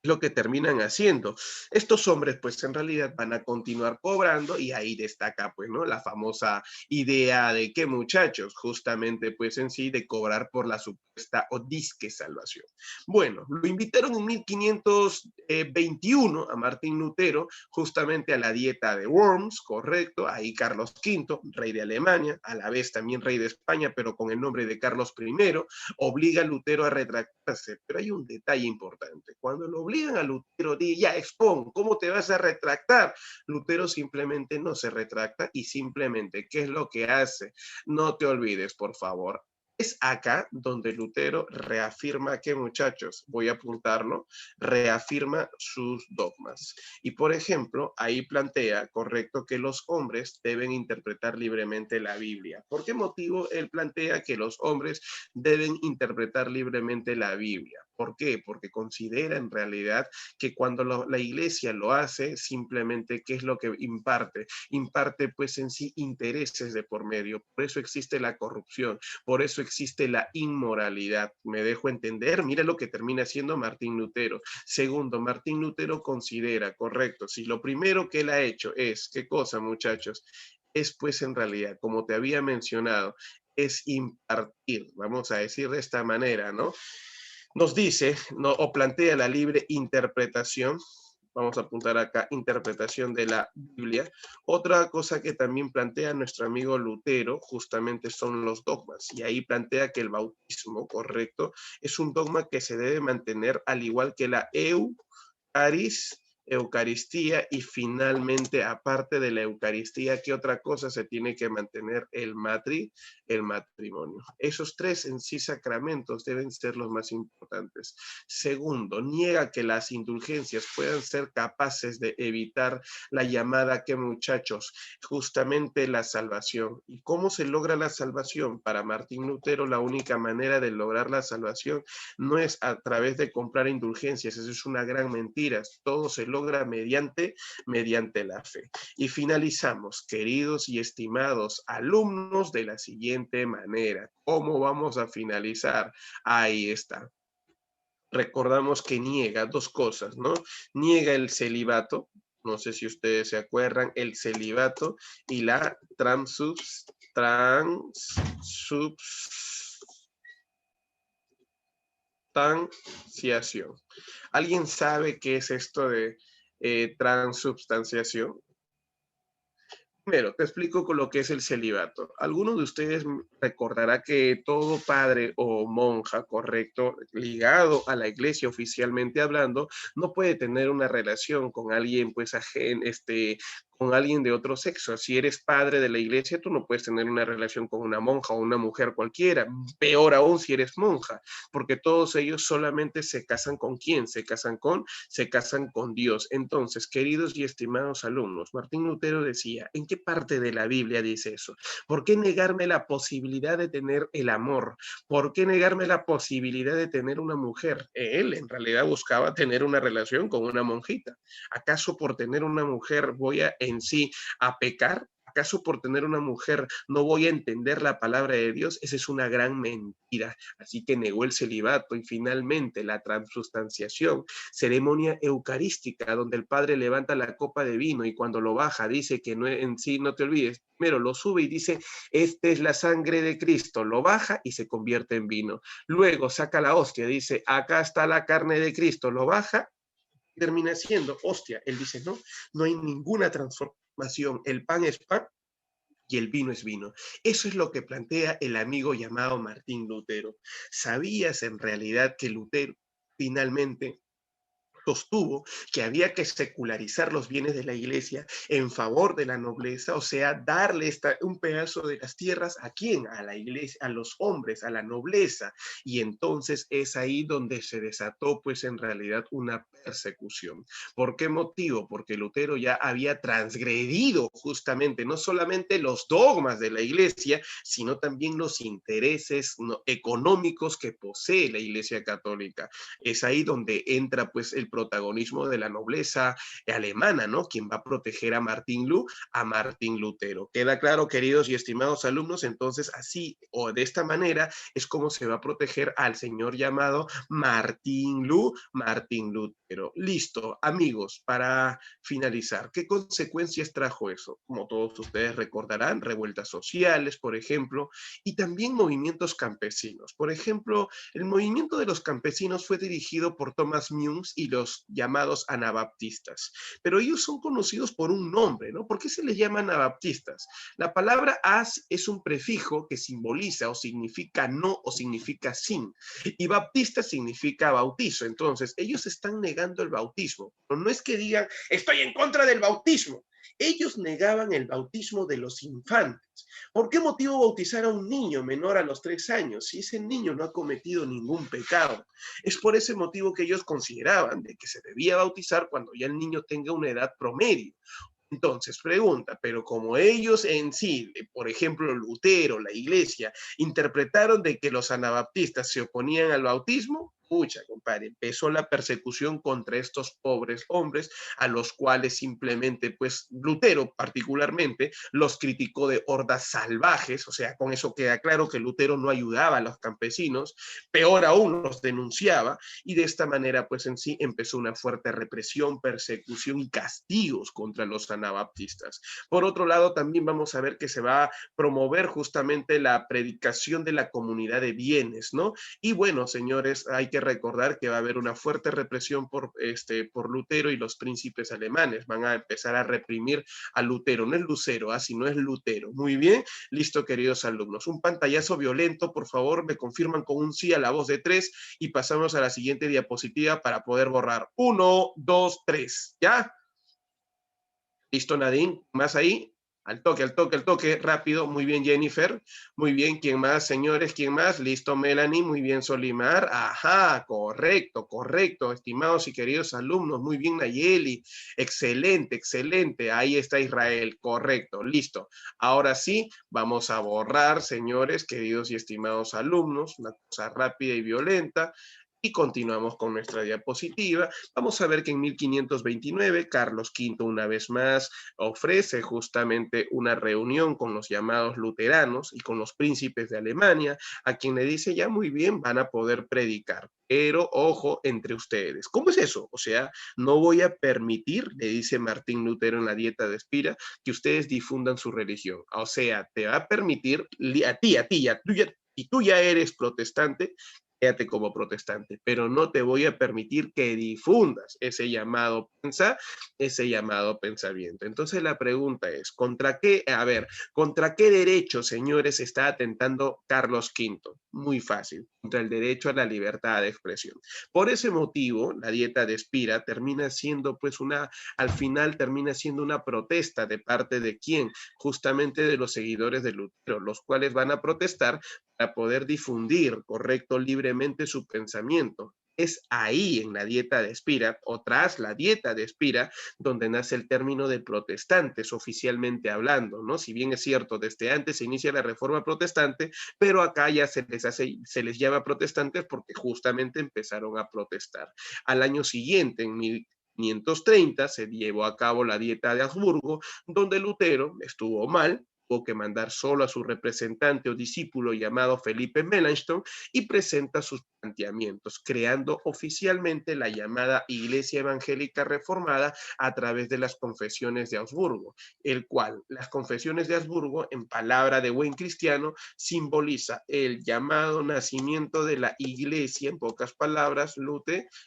lo que terminan haciendo. Estos hombres, pues en realidad van a continuar cobrando y ahí destaca, pues, ¿no? La famosa idea de que muchachos, justamente, pues en sí, de cobrar por la supuesta o disque salvación. Bueno, lo invitaron en 1521 a Martín Lutero, justamente a la dieta de Worms, correcto, ahí Carlos V, rey de Alemania, a la vez también rey de España, pero con el nombre de Carlos I, obliga a Lutero a retractarse, pero hay un detalle importante. Cuando lo obligan a Lutero, di, ya expon, ¿cómo te vas a retractar? Lutero simplemente no se retracta y simplemente, ¿qué es lo que hace? No te olvides, por favor. Es acá donde Lutero reafirma que, muchachos, voy a apuntarlo, reafirma sus dogmas. Y por ejemplo, ahí plantea, correcto, que los hombres deben interpretar libremente la Biblia. ¿Por qué motivo él plantea que los hombres deben interpretar libremente la Biblia? ¿Por qué? Porque considera en realidad que cuando la iglesia lo hace, simplemente, ¿qué es lo que imparte? Imparte pues en sí intereses de por medio. Por eso existe la corrupción, por eso existe la inmoralidad. ¿Me dejo entender? Mira lo que termina haciendo Martín Lutero. Segundo, Martín Lutero considera, correcto, si lo primero que él ha hecho es, ¿qué cosa, muchachos? Es pues en realidad, como te había mencionado, es impartir, vamos a decir de esta manera, ¿no? Nos dice, no, o plantea la libre interpretación, vamos a apuntar acá, interpretación de la Biblia. Otra cosa que también plantea nuestro amigo Lutero, justamente son los dogmas, y ahí plantea que el bautismo, correcto, es un dogma que se debe mantener al igual que la Eucaristía y finalmente, aparte de la Eucaristía, ¿qué otra cosa se tiene que mantener? El matrimonio. Esos tres en sí sacramentos deben ser los más importantes. Segundo, niega que las indulgencias puedan ser capaces de evitar la llamada, que muchachos, justamente la salvación. ¿Y cómo se logra la salvación? Para Martín Lutero, la única manera de lograr la salvación no es a través de comprar indulgencias, eso es una gran mentira, todo se logra mediante la fe. Y finalizamos, queridos y estimados alumnos, de la siguiente manera. ¿Cómo vamos a finalizar? Ahí está. Recordamos que niega dos cosas, ¿no? Niega el celibato, no sé si ustedes se acuerdan, el celibato y la transubstanciación. ¿Alguien sabe qué es esto de transubstanciación? Primero, te explico con lo que es el celibato. Alguno de ustedes recordará que todo padre o monja, correcto, ligado a la iglesia oficialmente hablando, no puede tener una relación con alguien, pues, con alguien de otro sexo. Si eres padre de la iglesia, tú no puedes tener una relación con una monja o una mujer cualquiera. Peor aún si eres monja, porque todos ellos solamente se casan con quién, se casan con Dios. Entonces, queridos y estimados alumnos, Martín Lutero decía, ¿en qué parte de la Biblia dice eso? ¿Por qué negarme la posibilidad de tener el amor? ¿Por qué negarme la posibilidad de tener una mujer? Él en realidad buscaba tener una relación con una monjita. ¿Acaso por tener una mujer voy a en sí a pecar? ¿Acaso por tener una mujer no voy a entender la palabra de Dios? Esa es una gran mentira. Así que negó el celibato y finalmente la transubstanciación, ceremonia eucarística donde el Padre levanta la copa de vino y cuando lo baja dice que no, en sí, no te olvides, primero lo sube y dice, esta es la sangre de Cristo, lo baja y se convierte en vino. Luego saca la hostia, dice, acá está la carne de Cristo, lo baja, termina siendo hostia. Él dice, no, no hay ninguna transformación, el pan es pan y el vino es vino. Eso es lo que plantea el amigo llamado Martín Lutero. ¿Sabías en realidad que Lutero finalmente sostuvo que había que secularizar los bienes de la iglesia en favor de la nobleza, o sea, darle un pedazo de las tierras a quién, a la iglesia, a los hombres, a la nobleza, y entonces es ahí donde se desató pues en realidad una persecución. ¿Por qué motivo? Porque Lutero ya había transgredido justamente no solamente los dogmas de la iglesia, sino también los intereses económicos que posee la iglesia católica. Es ahí donde entra pues el protagonismo de la nobleza alemana, ¿no? Quien va a proteger a Martín Lutero. ¿Queda claro, queridos y estimados alumnos? Entonces, así o de esta manera es como se va a proteger al señor llamado Martín Lutero. Listo, amigos, para finalizar, ¿qué consecuencias trajo eso? Como todos ustedes recordarán, revueltas sociales, por ejemplo, y también movimientos campesinos. Por ejemplo, el movimiento de los campesinos fue dirigido por Thomas Muns y los llamados anabaptistas, pero ellos son conocidos por un nombre, ¿no? ¿Por qué se les llama anabaptistas? La palabra as es un prefijo que simboliza o significa no o significa sin, y baptista significa bautizo. Entonces, ellos están negando el bautismo, pero no es que digan, estoy en contra del bautismo. Ellos negaban el bautismo de los infantes. ¿Por qué motivo bautizar a un niño menor a los 3 años si ese niño no ha cometido ningún pecado? Es por ese motivo que ellos consideraban de que se debía bautizar cuando ya el niño tenga una edad promedio. Entonces, pregunta, pero como ellos en sí, por ejemplo, Lutero, la iglesia, interpretaron de que los anabaptistas se oponían al bautismo, pucha, compadre, empezó la persecución contra estos pobres hombres, a los cuales simplemente, pues, Lutero particularmente, los criticó de hordas salvajes, o sea, con eso queda claro que Lutero no ayudaba a los campesinos, peor aún los denunciaba, y de esta manera, pues, en sí empezó una fuerte represión, persecución y castigos contra los anabaptistas. Por otro lado, también vamos a ver que se va a promover justamente la predicación de la comunidad de bienes, ¿no? Y bueno, señores, hay que recordar que va a haber una fuerte represión por Lutero y los príncipes alemanes. Van a empezar a reprimir a Lutero. No es Lucero, sino es Lutero. Muy bien, listo, queridos alumnos. Un pantallazo violento, por favor, me confirman con un sí a la voz de 3 y pasamos a la siguiente diapositiva para poder borrar. 1, 2, 3. ¿Ya? ¿Listo, Nadine? ¿Más ahí? Al toque, al toque, al toque, rápido. Muy bien, Jennifer. Muy bien, ¿quién más, señores? ¿Quién más? Listo, Melanie. Muy bien, Solimar. Ajá, correcto, correcto. Estimados y queridos alumnos. Muy bien, Nayeli. Excelente, excelente. Ahí está Israel. Correcto, listo. Ahora sí, vamos a borrar, señores, queridos y estimados alumnos. Una cosa rápida y violenta. Y continuamos con nuestra diapositiva. Vamos a ver que en 1529 Carlos V una vez más ofrece justamente una reunión con los llamados luteranos y con los príncipes de Alemania, a quien le dice, ya muy bien, van a poder predicar, pero ojo entre ustedes. ¿Cómo es eso? O sea, no voy a permitir, le dice Martín Lutero en la Dieta de Espira, que ustedes difundan su religión. O sea, te va a permitir, y tú ya eres protestante, quédate como protestante, pero no te voy a permitir que difundas ese llamado pensamiento. Entonces la pregunta es, ¿contra qué derecho, señores, está atentando Carlos V? Muy fácil, contra el derecho a la libertad de expresión. Por ese motivo, la Dieta de Espira termina siendo, pues, al final termina siendo una protesta de parte de quién, justamente de los seguidores de Lutero, los cuales van a protestar para poder difundir correcto libremente su pensamiento. Es ahí en la Dieta de Espira o tras la Dieta de Espira donde nace el término de protestantes oficialmente hablando, ¿no? Si bien es cierto, desde antes se inicia la Reforma Protestante, pero acá ya se les llama protestantes porque justamente empezaron a protestar. Al año siguiente, en 1530, se llevó a cabo la Dieta de Habsburgo, donde Lutero estuvo mal, tuvo que mandar solo a su representante o discípulo llamado Felipe Melanchthon y presenta sus planteamientos, creando oficialmente la llamada Iglesia Evangélica Reformada a través de las confesiones de Augsburgo, el cual, las confesiones de Augsburgo, en palabra de buen cristiano, simboliza el llamado nacimiento de la Iglesia, en pocas palabras,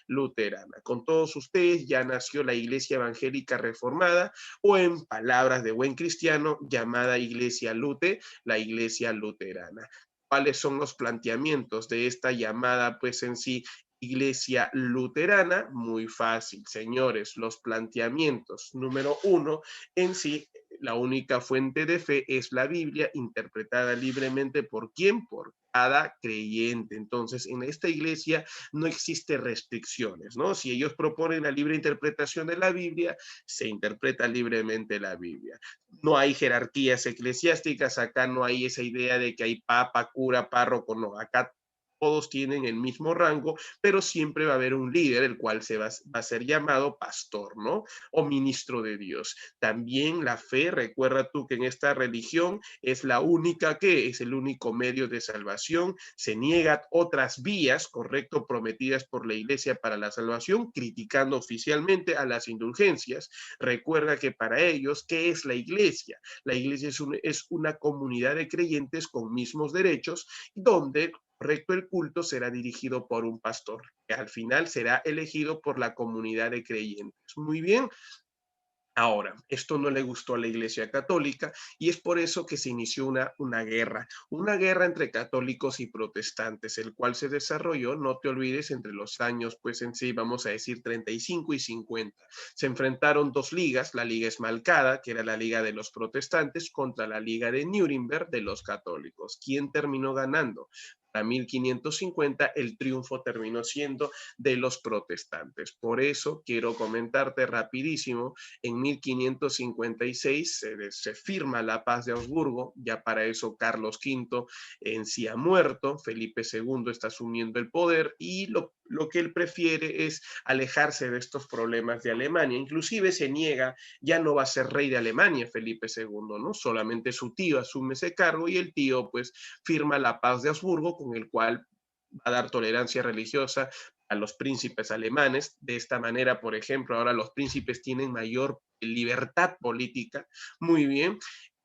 luterana. Con todos ustedes ya nació la Iglesia Evangélica Reformada, o en palabras de buen cristiano, llamada la Iglesia Luterana. ¿Cuáles son los planteamientos de esta llamada, pues en sí, Iglesia luterana, muy fácil, señores, los planteamientos. Número uno, en sí, la única fuente de fe es la Biblia, interpretada libremente por quién, por cada creyente. Entonces, en esta iglesia no existe restricciones, ¿no? Si ellos proponen la libre interpretación de la Biblia, se interpreta libremente la Biblia. No hay jerarquías eclesiásticas, acá no hay esa idea de que hay papa, cura, párroco, no, acá todos tienen el mismo rango, pero siempre va a haber un líder, el cual va a ser llamado pastor, ¿no? O ministro de Dios. También la fe, recuerda tú que en esta religión es la única que es el único medio de salvación, se niegan otras vías, correcto, prometidas por la iglesia para la salvación, criticando oficialmente a las indulgencias. Recuerda que para ellos, ¿qué es la iglesia? La iglesia es una comunidad de creyentes con mismos derechos, donde correcto, el culto será dirigido por un pastor, que al final será elegido por la comunidad de creyentes. Muy bien. Ahora, esto no le gustó a la Iglesia Católica y es por eso que se inició una guerra entre católicos y protestantes, el cual se desarrolló, no te olvides, entre los años, pues en sí, vamos a decir 35 y 50. Se enfrentaron dos ligas, la Liga Esmalcada, que era la Liga de los protestantes, contra la Liga de Nuremberg de los católicos. ¿Quién terminó ganando? Para 1550 el triunfo terminó siendo de los protestantes. Por eso quiero comentarte rapidísimo, en 1556 se firma la paz de Augsburgo, ya para eso Carlos V en sí ha muerto, Felipe II está asumiendo el poder y lo que él prefiere es alejarse de estos problemas de Alemania. Inclusive se niega, ya no va a ser rey de Alemania Felipe II, ¿no? Solamente su tío asume ese cargo y el tío pues firma la paz de Augsburgo con el cual va a dar tolerancia religiosa a los príncipes alemanes. De esta manera, por ejemplo, ahora los príncipes tienen mayor libertad política. Muy bien.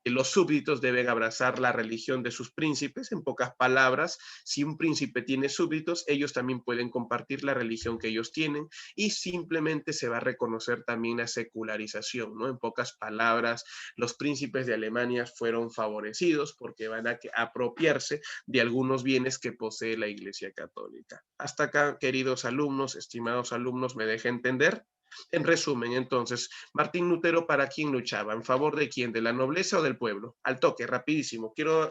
Los súbditos deben abrazar la religión de sus príncipes. En pocas palabras, si un príncipe tiene súbditos, ellos también pueden compartir la religión que ellos tienen y simplemente se va a reconocer también la secularización, ¿no? En pocas palabras, los príncipes de Alemania fueron favorecidos porque van a apropiarse de algunos bienes que posee la Iglesia Católica. Hasta acá, queridos alumnos, estimados alumnos, ¿me deja entender? En resumen, entonces, Martín Lutero, ¿para quién luchaba? ¿En favor de quién? ¿De la nobleza o del pueblo? Al toque, rapidísimo. Quiero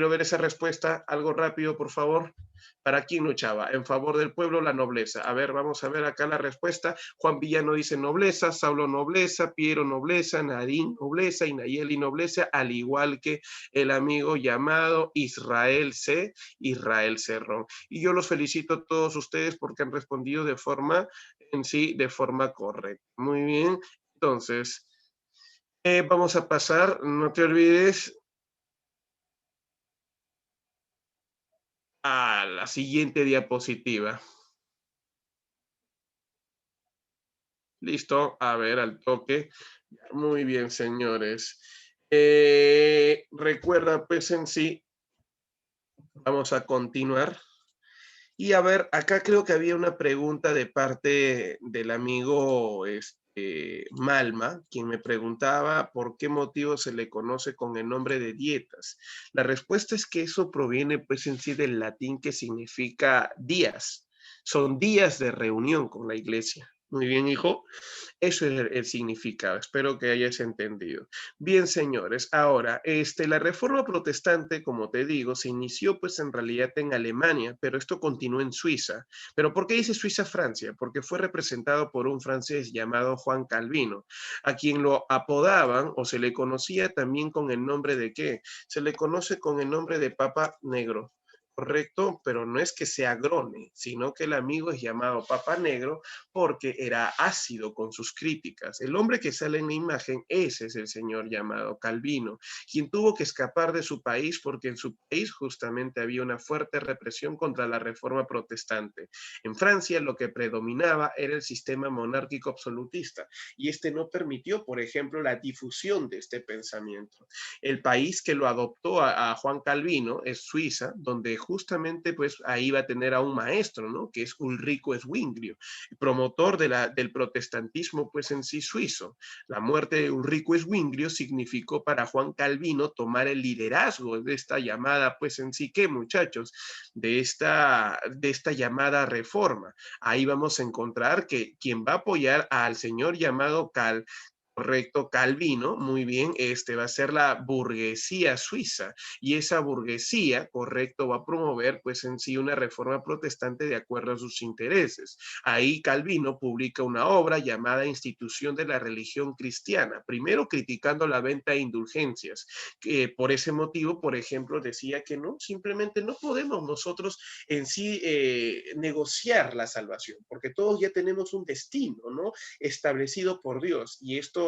ver esa respuesta, algo rápido, por favor. ¿Para quién luchaba? ¿En favor del pueblo o la nobleza? A ver, vamos a ver acá la respuesta. Juan Villano dice nobleza, Saulo nobleza, Piero nobleza, Narín nobleza y Nayeli nobleza, al igual que el amigo llamado Israel Cerrón. Y yo los felicito a todos ustedes porque han respondido de forma de forma correcta. Muy bien, entonces, vamos a pasar, no te olvides, a la siguiente diapositiva. Listo, a ver, al toque. Muy bien, señores. Recuerda, pues en sí, vamos a continuar. Y a ver, acá creo que había una pregunta de parte del amigo Malma, quien me preguntaba por qué motivo se le conoce con el nombre de dietas. La respuesta es que eso proviene pues en sí del latín que significa días. Son días de reunión con la iglesia. Muy bien, hijo. Eso es el significado. Espero que hayas entendido. Bien, señores. Ahora, la reforma protestante, como te digo, se inició pues en realidad en Alemania, pero esto continuó en Suiza. ¿Pero por qué dice Suiza-Francia? Porque fue representado por un francés llamado Juan Calvino, a quien lo apodaban o se le conocía también con el nombre de ¿qué? Se le conoce con el nombre de Papa Negro. Correcto, pero no es que sea grone, sino que el amigo es llamado Papa Negro porque era ácido con sus críticas. El hombre que sale en la imagen, ese es el señor llamado Calvino, quien tuvo que escapar de su país porque en su país justamente había una fuerte represión contra la reforma protestante. En Francia lo que predominaba era el sistema monárquico absolutista y este no permitió, por ejemplo, la difusión de este pensamiento. El país que lo adoptó a Juan Calvino es Suiza, donde justamente pues ahí va a tener a un maestro, ¿no? Que es Ulrico Zwinglio, promotor del protestantismo pues en sí suizo. La muerte de Ulrico Zwinglio significó para Juan Calvino tomar el liderazgo de esta llamada pues en sí, ¿qué muchachos? De esta llamada reforma. Ahí vamos a encontrar que quien va a apoyar al señor llamado Correcto, Calvino, muy bien, este va a ser la burguesía suiza y esa burguesía, correcto, va a promover pues en sí una reforma protestante de acuerdo a sus intereses. Ahí Calvino publica una obra llamada Institución de la Religión Cristiana, primero criticando la venta de indulgencias, que por ese motivo, por ejemplo, decía que no, simplemente no podemos nosotros en sí negociar la salvación, porque todos ya tenemos un destino, ¿no? Establecido por Dios. Y esto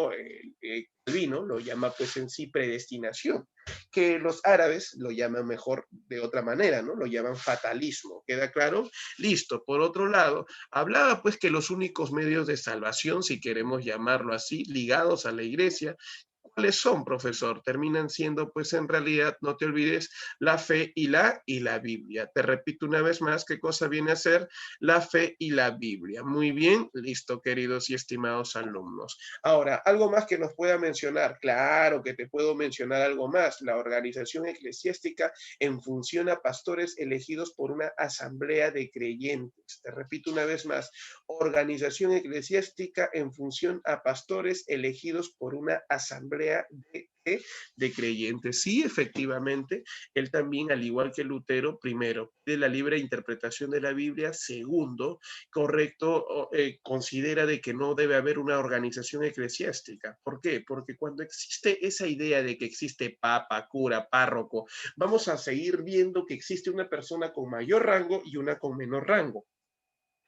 Calvino lo llama pues en sí predestinación, que los árabes lo llaman mejor de otra manera, ¿no? Lo llaman fatalismo. ¿Queda claro? Listo. Por otro lado, hablaba pues que los únicos medios de salvación, si queremos llamarlo así, ligados a la iglesia, ¿cuáles son, profesor? Terminan siendo, pues en realidad, no te olvides, la fe y la Biblia. Te repito una vez más, ¿qué cosa viene a ser la fe y la Biblia? Muy bien, listo, queridos y estimados alumnos. Ahora, ¿algo más que nos pueda mencionar? Claro que te puedo mencionar algo más. La organización eclesiástica en función a pastores elegidos por una asamblea de creyentes. Te repito una vez más, organización eclesiástica en función a pastores elegidos por una asamblea de creyentes. Sí, efectivamente, él también, al igual que Lutero, primero, de la libre interpretación de la Biblia, segundo, correcto, considera de que no debe haber una organización eclesiástica. ¿Por qué? Porque cuando existe esa idea de que existe papa, cura, párroco, vamos a seguir viendo que existe una persona con mayor rango y una con menor rango,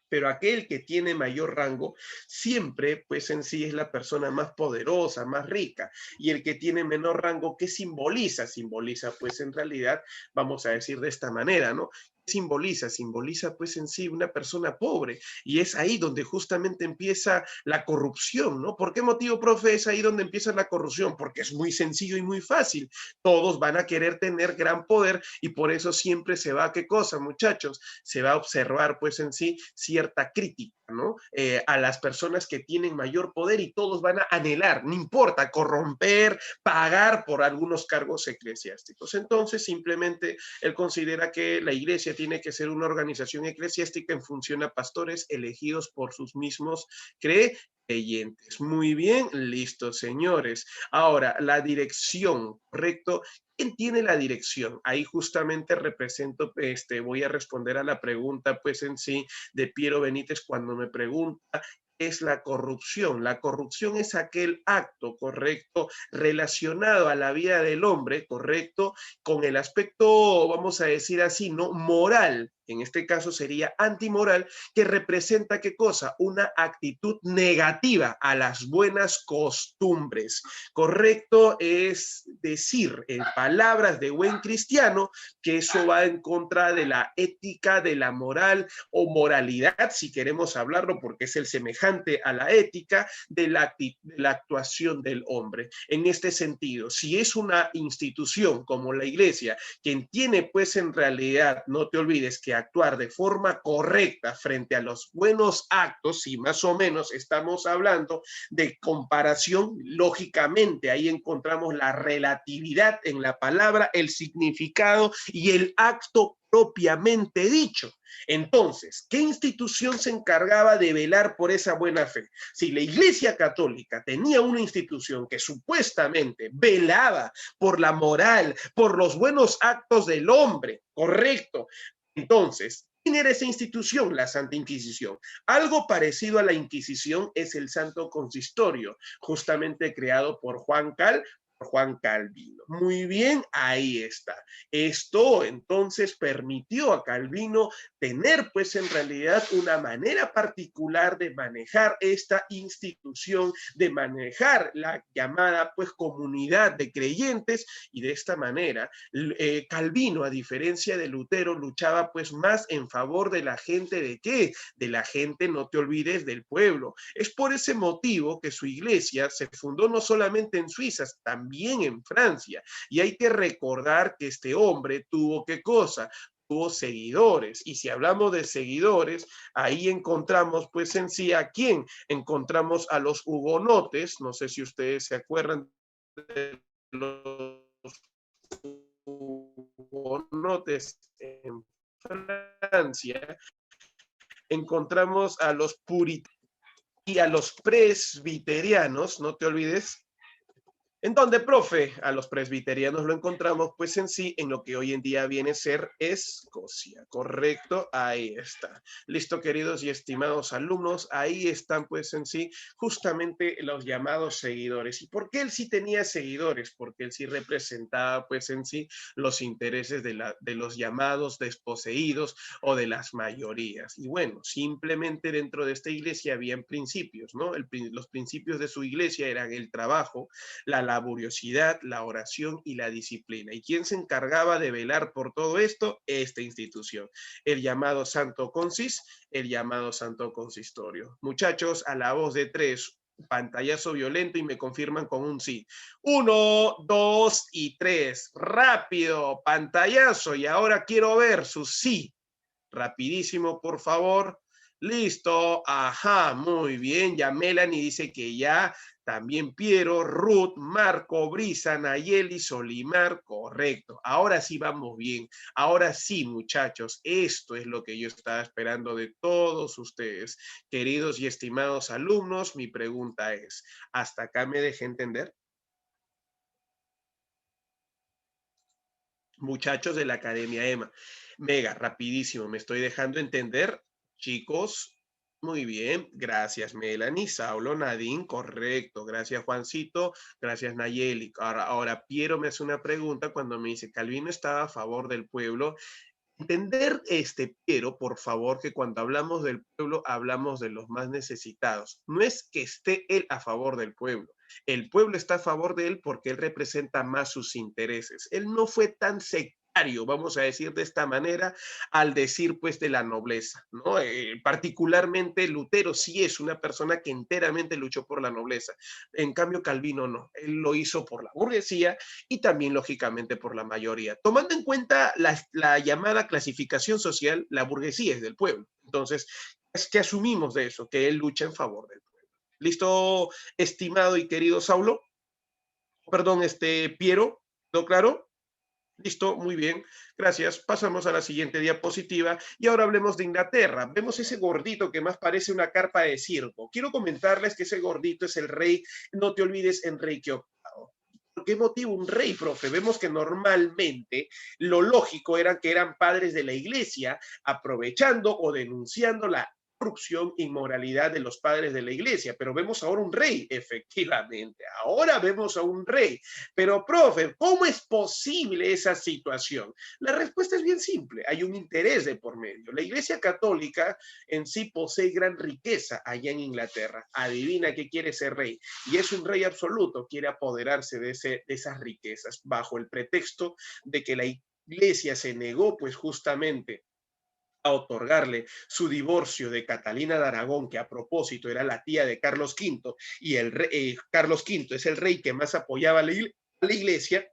pero aquel que tiene mayor rango siempre, pues en sí es la persona más poderosa, más rica, y el que tiene menor rango, ¿qué simboliza? Simboliza, pues en realidad, vamos a decir de esta manera, ¿no? ¿Qué simboliza? Simboliza, pues en sí, una persona pobre, y es ahí donde justamente empieza la corrupción, ¿no? ¿Por qué motivo, profe, es ahí donde empieza la corrupción? Porque es muy sencillo y muy fácil. Todos van a querer tener gran poder y por eso siempre se va, ¿qué cosa, muchachos? Se va a observar pues en sí cierta crítica, ¿no? A las personas que tienen mayor poder y todos van a anhelar, no importa, corromper, pagar por algunos cargos eclesiásticos. Entonces, simplemente él considera que la iglesia tiene que ser una organización eclesiástica en función a pastores elegidos por sus mismos creyentes. Muy bien, listo, señores. Ahora, la dirección, ¿correcto? ¿Quién tiene la dirección? Ahí justamente represento, voy a responder a la pregunta, pues en sí, de Piero Benítez cuando me pregunta es la corrupción. La corrupción es aquel acto, correcto, relacionado a la vida del hombre, correcto, con el aspecto, vamos a decir así, ¿no? Moral. En este caso sería antimoral, que representa qué cosa? Una actitud negativa a las buenas costumbres. Correcto es decir, en palabras de buen cristiano, que eso va en contra de la ética, de la moral o moralidad, si queremos hablarlo, porque es el semejante a la ética de la actuación del hombre. En este sentido, si es una institución como la iglesia, quien tiene pues en realidad, no te olvides que actuar de forma correcta frente a los buenos actos, y más o menos estamos hablando de comparación, lógicamente ahí encontramos la relatividad en la palabra, el significado y el acto propiamente dicho. Entonces, ¿qué institución se encargaba de velar por esa buena fe? Si la Iglesia Católica tenía una institución que supuestamente velaba por la moral, por los buenos actos del hombre, correcto, entonces, ¿quién era esa institución? La Santa Inquisición. Algo parecido a la Inquisición es el Santo Consistorio, justamente creado por Juan Calvino. Muy bien, ahí está. Esto entonces permitió a Calvino tener pues en realidad una manera particular de manejar esta institución, de manejar la llamada pues comunidad de creyentes y de esta manera Calvino, a diferencia de Lutero, luchaba pues más en favor de la gente de qué? De la gente, no te olvides, del pueblo. Es por ese motivo que su iglesia se fundó no solamente en Suiza, también en Francia. Y hay que recordar que este hombre tuvo qué cosa? tuvo seguidores. Y si hablamos de seguidores, ahí encontramos pues en sí a quién. Encontramos a los hugonotes, no sé si ustedes se acuerdan de los hugonotes en Francia, encontramos a los puritanos y a los presbiterianos, no te olvides. ¿En dónde, profe? A los presbiterianos lo encontramos, pues en sí, en lo que hoy en día viene a ser Escocia, ¿correcto? Ahí está. Listo, queridos y estimados alumnos, ahí están, pues en sí, justamente los llamados seguidores. ¿Y por qué él sí tenía seguidores? Porque él sí representaba, pues en sí, los intereses de los llamados desposeídos o de las mayorías. Y bueno, simplemente dentro de esta iglesia habían principios, ¿no? Los principios de su iglesia eran el trabajo, la laboriosidad, la oración y la disciplina. ¿Y quién se encargaba de velar por todo esto? Esta institución, el llamado Santo Consis, el llamado Santo Consistorio. Muchachos, a la voz de tres, pantallazo violento y me confirman con un sí. 1, 2 y 3. Rápido, pantallazo. Y ahora quiero ver su sí. Rapidísimo, por favor. Listo, ajá, muy bien. Ya Melanie dice que ya. También Piero, Ruth, Marco, Brisa, Nayeli, Solimar, correcto. Ahora sí vamos bien. Ahora sí, muchachos, esto es lo que yo estaba esperando de todos ustedes. Queridos y estimados alumnos, mi pregunta es, ¿hasta acá me dejé entender? Muchachos de la Academia EMA. Mega, rapidísimo, me estoy dejando entender. Chicos, muy bien, gracias Melanie, Saulo, Nadine, correcto, gracias Juancito, gracias Nayeli. Ahora Piero me hace una pregunta cuando me dice, Calvino estaba a favor del pueblo. Entender, Piero, por favor, que cuando hablamos del pueblo, hablamos de los más necesitados. No es que esté él a favor del pueblo. El pueblo está a favor de él porque él representa más sus intereses. Él no fue tan sectario, vamos a decir de esta manera, al decir pues de la nobleza, ¿no? Particularmente Lutero sí es una persona que enteramente luchó por la nobleza. En cambio, Calvino no. Él lo hizo por la burguesía y también, lógicamente, por la mayoría. Tomando en cuenta la llamada clasificación social, la burguesía es del pueblo. Entonces, es que asumimos de eso, que él lucha en favor del pueblo. ¿Listo, estimado y querido Saulo? Perdón, Piero, ¿no claro? Listo, muy bien, gracias. Pasamos a la siguiente diapositiva y ahora hablemos de Inglaterra. Vemos ese gordito que más parece una carpa de circo. Quiero comentarles que ese gordito es el rey, no te olvides, Enrique VIII. ¿Por qué motivo un rey, profe? Vemos que normalmente lo lógico era que eran padres de la iglesia, aprovechando o denunciando la corrupción, inmoralidad de los padres de la iglesia, pero vemos ahora un rey, efectivamente, ahora vemos a un rey. Pero, profe, ¿cómo es posible esa situación? La respuesta es bien simple, hay un interés de por medio. La iglesia católica en sí posee gran riqueza allá en Inglaterra. Adivina qué quiere ser rey. Y es un rey absoluto, quiere apoderarse de esas riquezas bajo el pretexto de que la iglesia se negó pues justamente a otorgarle su divorcio de Catalina de Aragón, que a propósito era la tía de Carlos V, y Carlos V es el rey que más apoyaba a la iglesia.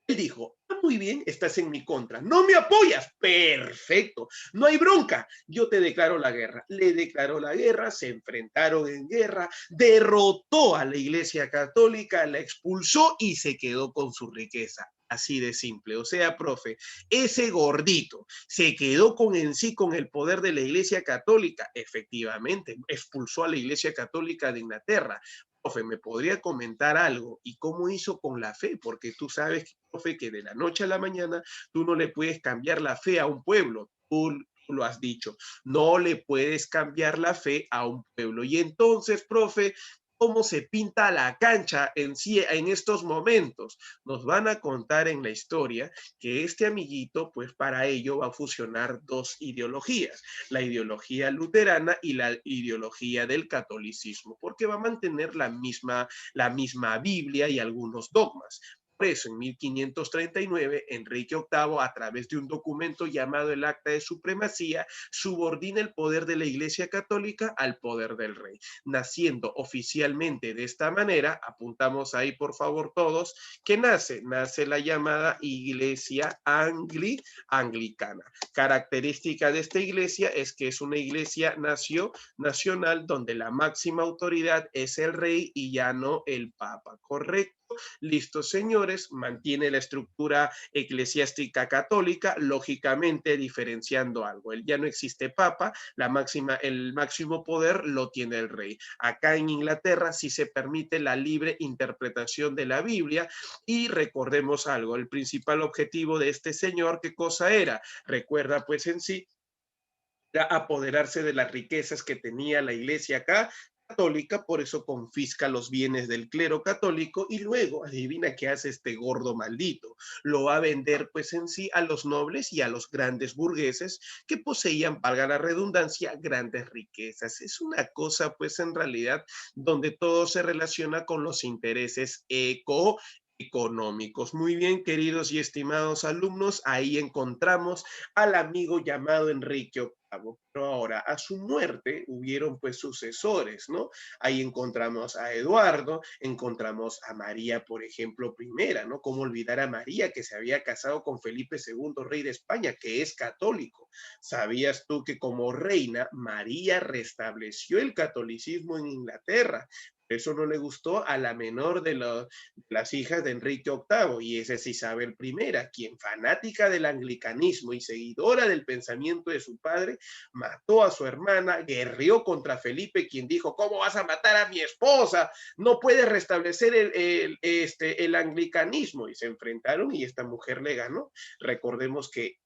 Él dijo, muy bien, estás en mi contra. ¿No me apoyas? Perfecto, no hay bronca. Yo te declaro la guerra. Le declaró la guerra, se enfrentaron en guerra, derrotó a la iglesia católica, la expulsó y se quedó con su riqueza. Así de simple. O sea, profe, ese gordito se quedó con en sí con el poder de la iglesia católica. Efectivamente, expulsó a la iglesia católica de Inglaterra. Profe, ¿me podría comentar algo? ¿Y cómo hizo con la fe? Porque tú sabes, profe, que de la noche a la mañana tú no le puedes cambiar la fe a un pueblo. Tú lo has dicho, no le puedes cambiar la fe a un pueblo. Y entonces, profe, ¿cómo se pinta la cancha en sí en estos momentos? Nos van a contar en la historia que este amiguito, pues para ello va a fusionar dos ideologías, la ideología luterana y la ideología del catolicismo, porque va a mantener la misma Biblia y algunos dogmas. Por eso, en 1539, Enrique VIII, a través de un documento llamado el Acta de Supremacía, subordina el poder de la Iglesia Católica al poder del rey, naciendo oficialmente de esta manera, apuntamos ahí por favor todos, que nace la llamada Iglesia Anglicana. Característica de esta iglesia es que es una iglesia nacional donde la máxima autoridad es el rey y ya no el papa, ¿correcto? Listo, señores, mantiene la estructura eclesiástica católica, lógicamente diferenciando algo. Él ya no existe papa, el máximo poder lo tiene el rey. Acá en Inglaterra sí se permite la libre interpretación de la Biblia y recordemos algo, el principal objetivo de este señor, ¿qué cosa era? Recuerda pues en sí apoderarse de las riquezas que tenía la iglesia acá católica, por eso confisca los bienes del clero católico y luego, adivina qué hace este gordo maldito, lo va a vender pues en sí a los nobles y a los grandes burgueses que poseían, valga la redundancia, grandes riquezas. Es una cosa pues en realidad donde todo se relaciona con los intereses económicos. Muy bien, queridos y estimados alumnos, ahí encontramos al amigo llamado Enrique VIII. Pero ahora, a su muerte hubieron pues sucesores, ¿no? Ahí encontramos a Eduardo, encontramos a María, por ejemplo, primera, ¿no? ¿Cómo olvidar a María que se había casado con Felipe II, rey de España, que es católico? ¿Sabías tú que como reina, María restableció el catolicismo en Inglaterra? Eso no le gustó a la menor de las hijas de Enrique VIII, y esa es Isabel I, quien fanática del anglicanismo y seguidora del pensamiento de su padre, mató a su hermana, guerreó contra Felipe, quien dijo, ¿cómo vas a matar a mi esposa? No puedes restablecer el anglicanismo, y se enfrentaron y esta mujer le ganó. Recordemos que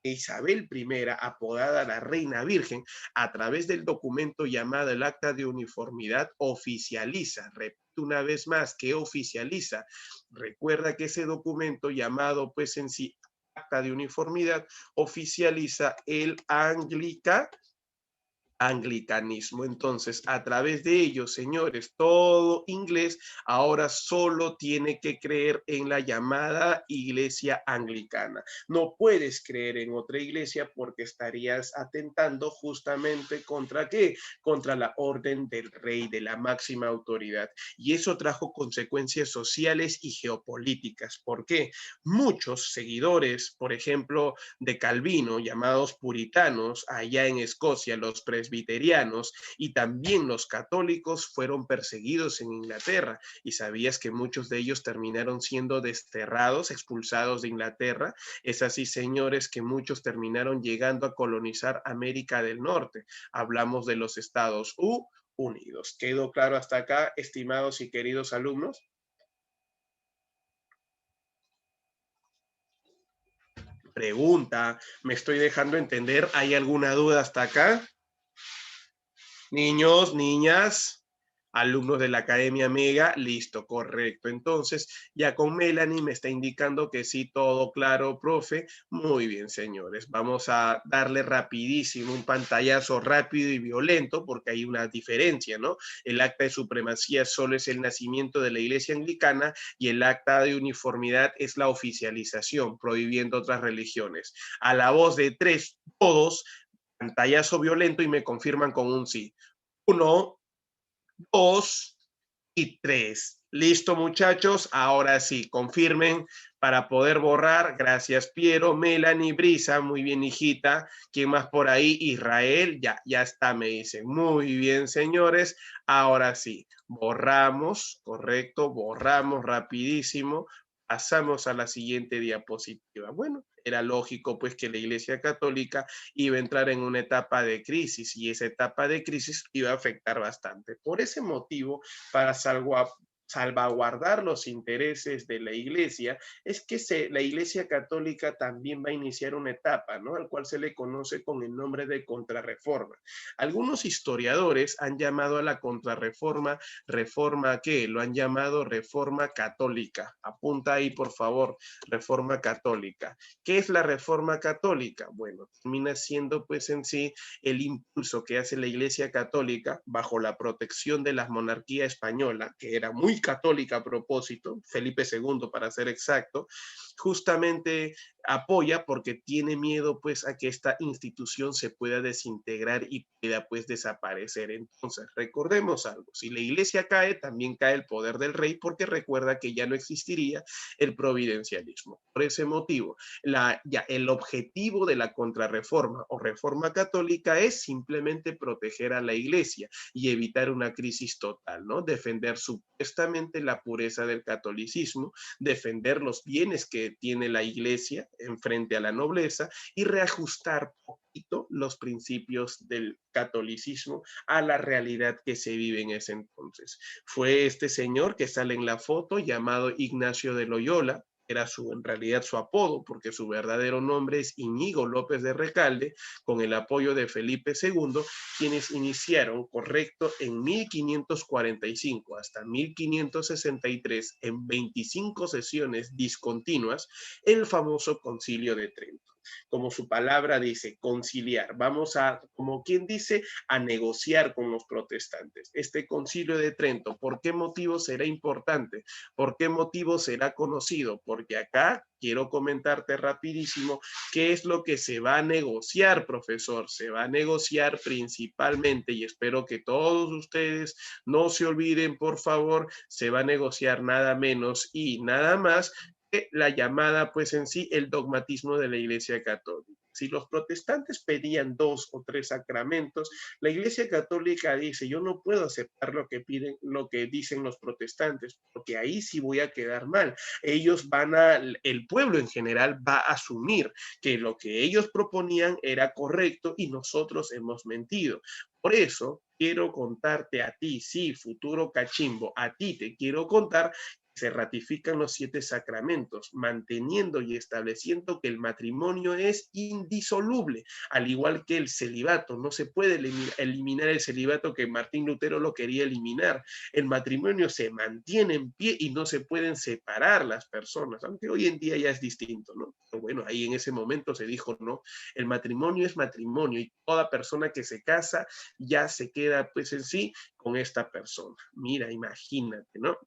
Isabel I, apodada la Reina Virgen, a través del documento llamado el Acta de Uniformidad, oficializa, repito una vez más, que oficializa. Recuerda que ese documento llamado pues en sí Acta de Uniformidad oficializa el anglicanismo. Entonces, a través de ellos, señores, todo inglés ahora solo tiene que creer en la llamada iglesia anglicana. No puedes creer en otra iglesia porque estarías atentando justamente contra ¿qué? Contra la orden del rey, de la máxima autoridad. Y eso trajo consecuencias sociales y geopolíticas. ¿Por qué? Muchos seguidores, por ejemplo, de Calvino, llamados puritanos, allá en Escocia, los presbiterianos y también los católicos fueron perseguidos en Inglaterra. ¿Y sabías que muchos de ellos terminaron siendo desterrados, expulsados de Inglaterra? Es así, señores, que muchos terminaron llegando a colonizar América del Norte. Hablamos de los Estados Unidos. ¿Quedó claro hasta acá, estimados y queridos alumnos? Pregunta, ¿me estoy dejando entender? ¿Hay alguna duda hasta acá? Niños, niñas, alumnos de la Academia Mega, listo, correcto. Entonces, ya con Melanie me está indicando que sí, todo claro, profe. Muy bien, señores. Vamos a darle rapidísimo un pantallazo rápido y violento, porque hay una diferencia, ¿no? El acta de supremacía solo es el nacimiento de la Iglesia Anglicana y el acta de uniformidad es la oficialización, prohibiendo otras religiones. A la voz de tres, todos, pantallazo violento y me confirman con un sí. 1, 2 y 3. Listo, muchachos. Ahora sí, confirmen para poder borrar. Gracias, Piero, Melanie, Brisa. Muy bien, hijita. ¿Quién más por ahí? Israel. Ya está, me dicen. Muy bien, señores. Ahora sí, borramos, correcto, borramos rapidísimo. Pasamos a la siguiente diapositiva. Bueno, era lógico pues que la Iglesia Católica iba a entrar en una etapa de crisis y esa etapa de crisis iba a afectar bastante. Por ese motivo, para salvaguardar los intereses de la iglesia, es que la iglesia católica también va a iniciar una etapa, ¿no? Al cual se le conoce con el nombre de contrarreforma. Algunos historiadores han llamado a la contrarreforma, ¿reforma qué? Lo han llamado reforma católica. Apunta ahí, por favor, reforma católica. ¿Qué es la reforma católica? Bueno, termina siendo pues en sí el impulso que hace la Iglesia Católica bajo la protección de la monarquía española, que era muy muy católica a propósito, Felipe II para ser exacto, justamente apoya porque tiene miedo pues a que esta institución se pueda desintegrar y pueda pues desaparecer. Entonces, recordemos algo, si la iglesia cae, también cae el poder del rey porque recuerda que ya no existiría el providencialismo. Por ese motivo, el objetivo de la contrarreforma o reforma católica es simplemente proteger a la iglesia y evitar una crisis total, ¿no? Defender supuestamente la pureza del catolicismo, defender los bienes que tiene la iglesia en frente a la nobleza y reajustar poquito los principios del catolicismo a la realidad que se vive en ese entonces. Fue este señor que sale en la foto llamado Ignacio de Loyola, era en realidad su apodo, porque su verdadero nombre es Íñigo López de Recalde, con el apoyo de Felipe II, quienes iniciaron, correcto, en 1545 hasta 1563, en 25 sesiones discontinuas, el famoso Concilio de Trento. Como su palabra dice, conciliar. Vamos a, como quien dice, a negociar con los protestantes. Este Concilio de Trento, ¿por qué motivo será importante? ¿Por qué motivo será conocido? Porque acá quiero comentarte rapidísimo qué es lo que se va a negociar, profesor. Se va a negociar principalmente, y espero que todos ustedes no se olviden, por favor, se va a negociar nada menos y nada más que la llamada, pues en sí, el dogmatismo de la Iglesia Católica. Si los protestantes pedían 2 o 3 sacramentos, la Iglesia Católica dice, yo no puedo aceptar lo que piden, lo que dicen los protestantes, porque ahí sí voy a quedar mal. El pueblo en general va a asumir que lo que ellos proponían era correcto y nosotros hemos mentido. Por eso quiero contarte a ti, sí, futuro cachimbo, a ti te quiero contar, se ratifican los 7 sacramentos, manteniendo y estableciendo que el matrimonio es indisoluble, al igual que el celibato. No se puede eliminar el celibato, que Martín Lutero lo quería eliminar. El matrimonio se mantiene en pie y no se pueden separar las personas, aunque hoy en día ya es distinto, ¿no? Pero bueno, ahí en ese momento se dijo, no, el matrimonio es matrimonio y toda persona que se casa ya se queda pues en sí con esta persona. Mira, imagínate, ¿no?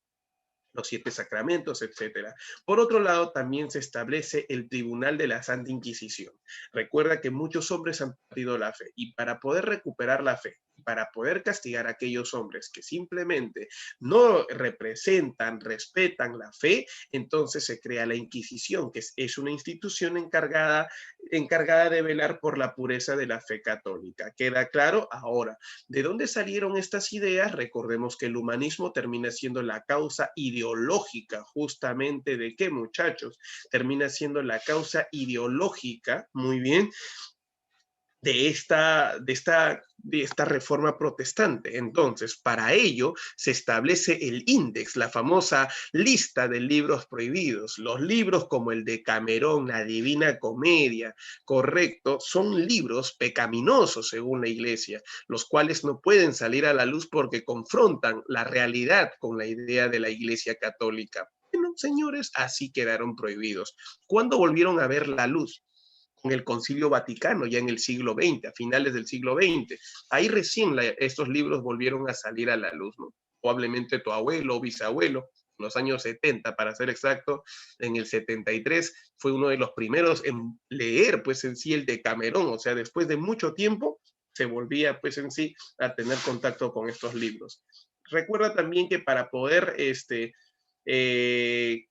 Los 7 sacramentos, etcétera. Por otro lado, también se establece el Tribunal de la Santa Inquisición. Recuerda que muchos hombres han perdido la fe y para poder recuperar la fe, para poder castigar a aquellos hombres que simplemente no representan, respetan la fe, entonces se crea la Inquisición, que es una institución encargada de velar por la pureza de la fe católica. ¿Queda claro? Ahora, ¿de dónde salieron estas ideas? Recordemos que el humanismo termina siendo la causa ideológica, justamente de qué, muchachos, termina siendo la causa ideológica, muy bien, de esta reforma protestante. Entonces, para ello se establece el índex, la famosa lista de libros prohibidos. Los libros como el de Camerón, la Divina Comedia, correcto, son libros pecaminosos según la Iglesia, los cuales no pueden salir a la luz porque confrontan la realidad con la idea de la Iglesia Católica. Bueno, señores, así quedaron prohibidos. ¿Cuándo volvieron a ver la luz? Con el Concilio Vaticano, ya en el siglo XX, a finales del siglo XX. Ahí recién estos libros volvieron a salir a la luz, ¿no? Probablemente tu abuelo o bisabuelo, en los años 70, para ser exacto, en el 73, fue uno de los primeros en leer, pues en sí, el de Camerón, o sea, después de mucho tiempo, se volvía, pues en sí, a tener contacto con estos libros. Recuerda también que para poder, eh,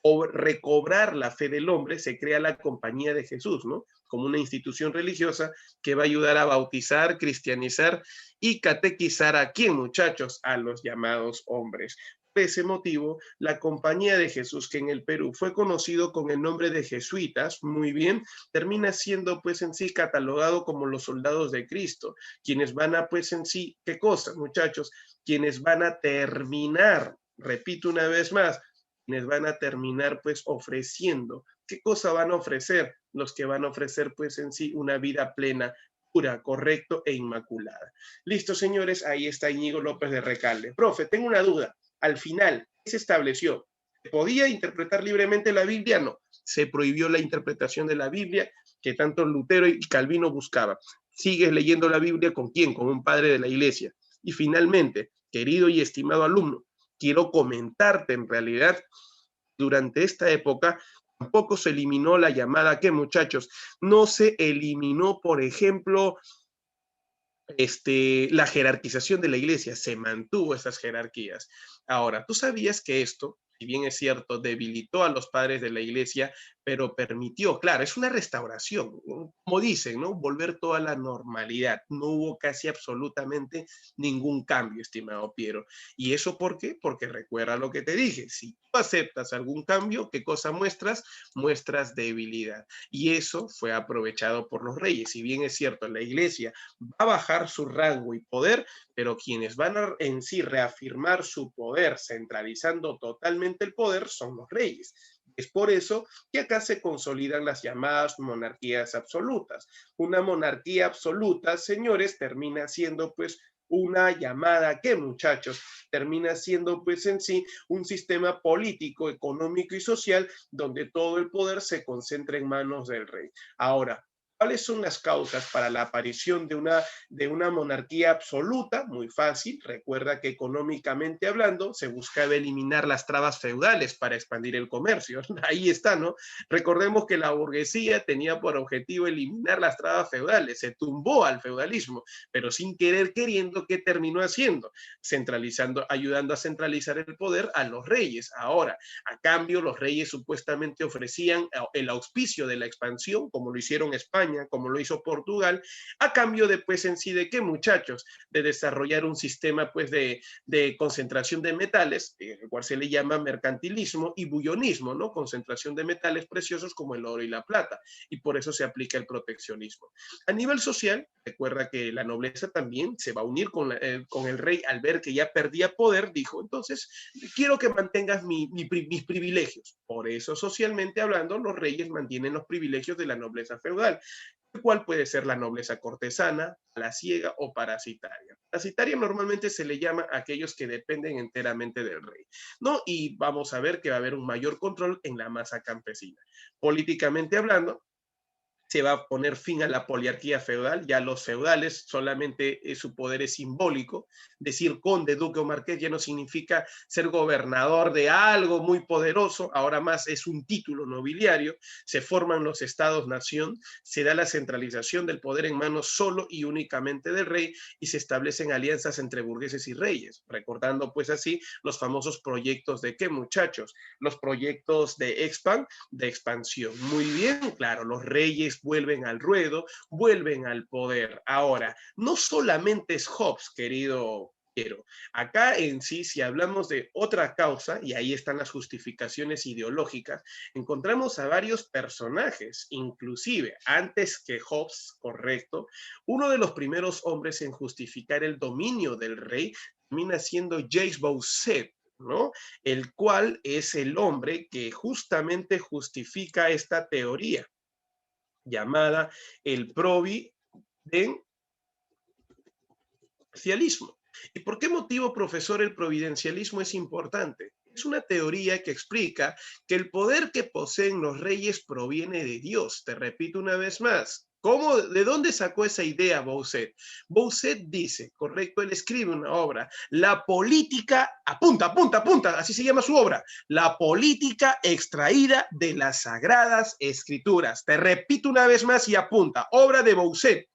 o recobrar la fe del hombre, se crea la Compañía de Jesús, ¿no? Como una institución religiosa que va a ayudar a bautizar, cristianizar y catequizar a quién, muchachos, a los llamados hombres. Por ese motivo, la Compañía de Jesús, que en el Perú fue conocido con el nombre de jesuitas, muy bien, termina siendo pues en sí catalogado como los soldados de Cristo, quienes van a pues en sí, ¿qué cosa, muchachos? Quienes van a terminar, repito una vez más, quienes van a terminar pues ofreciendo. ¿Qué cosa van a ofrecer? Los que van a ofrecer pues en sí una vida plena, pura, correcto e inmaculada. Listo, señores, ahí está Íñigo López de Recalde. Profe, tengo una duda. Al final, ¿qué se estableció? ¿Se podía interpretar libremente la Biblia? No. Se prohibió la interpretación de la Biblia que tanto Lutero y Calvino buscaban. ¿Sigues leyendo la Biblia con quién? Con un padre de la iglesia. Y finalmente, querido y estimado alumno, quiero comentarte en realidad, durante esta época tampoco se eliminó la llamada, ¿qué muchachos? No se eliminó, por ejemplo, la jerarquización de la iglesia, se mantuvo esas jerarquías. Ahora, ¿tú sabías que esto, si bien es cierto, debilitó a los padres de la iglesia, pero permitió, claro, es una restauración, ¿no? Como dicen, ¿no? Volver toda la normalidad. No hubo casi absolutamente ningún cambio, estimado Piero. ¿Y eso por qué? Porque recuerda lo que te dije, si tú aceptas algún cambio, ¿qué cosa muestras? Muestras debilidad. Y eso fue aprovechado por los reyes. Si bien es cierto, la iglesia va a bajar su rango y poder, pero quienes van a en sí reafirmar su poder, centralizando totalmente el poder, son los reyes. Es por eso que acá se consolidan las llamadas monarquías absolutas. Una monarquía absoluta, señores, termina siendo pues una llamada que, muchachos, termina siendo pues en sí un sistema político, económico y social donde todo el poder se concentra en manos del rey. Ahora, ¿cuáles son las causas para la aparición de una monarquía absoluta? Muy fácil. Recuerda que económicamente hablando se buscaba eliminar las trabas feudales para expandir el comercio. Ahí está, ¿no? Recordemos que la burguesía tenía por objetivo eliminar las trabas feudales. Se tumbó al feudalismo, pero sin querer queriendo, ¿qué terminó haciendo? Centralizando, ayudando a centralizar el poder a los reyes. Ahora, a cambio, los reyes supuestamente ofrecían el auspicio de la expansión, como lo hicieron España, como lo hizo Portugal, a cambio de, pues, en sí, ¿de qué, muchachos? De desarrollar un sistema, pues, de concentración de metales, el cual se le llama mercantilismo y bullonismo, ¿no? Concentración de metales preciosos como el oro y la plata, y por eso se aplica el proteccionismo. A nivel social, recuerda que la nobleza también se va a unir con el rey al ver que ya perdía poder, dijo, entonces, quiero que mantengas mis privilegios. Por eso, socialmente hablando, los reyes mantienen los privilegios de la nobleza feudal, el cual puede ser la nobleza cortesana, palaciega o parasitaria. Parasitaria normalmente se le llama a aquellos que dependen enteramente del rey, ¿no? Y vamos a ver que va a haber un mayor control en la masa campesina. Políticamente hablando, se va a poner fin a la poliarquía feudal, ya los feudales solamente su poder es simbólico, decir conde, duque o marqués ya no significa ser gobernador de algo muy poderoso, ahora más es un título nobiliario, se forman los estados-nación, se da la centralización del poder en manos solo y únicamente del rey y se establecen alianzas entre burgueses y reyes, recordando pues así los famosos proyectos de qué, muchachos, los proyectos de expansión. Muy bien, claro, los reyes vuelven al ruedo, vuelven al poder. Ahora, no solamente es Hobbes, querido Piero. Acá en sí, si hablamos de otra causa, y ahí están las justificaciones ideológicas, encontramos a varios personajes, inclusive antes que Hobbes, correcto, uno de los primeros hombres en justificar el dominio del rey termina siendo James Bossuet, ¿no? El cual es el hombre que justamente justifica esta teoría llamada el providencialismo. ¿Y por qué motivo, profesor, el providencialismo es importante? Es una teoría que explica que el poder que poseen los reyes proviene de Dios. Te repito una vez más. ¿Cómo, de dónde sacó esa idea Bossuet? Bossuet dice, correcto, él escribe una obra, la política, apunta, apunta, apunta, así se llama su obra, la política extraída de las sagradas escrituras. Te repito una vez más y apunta, obra de Bossuet.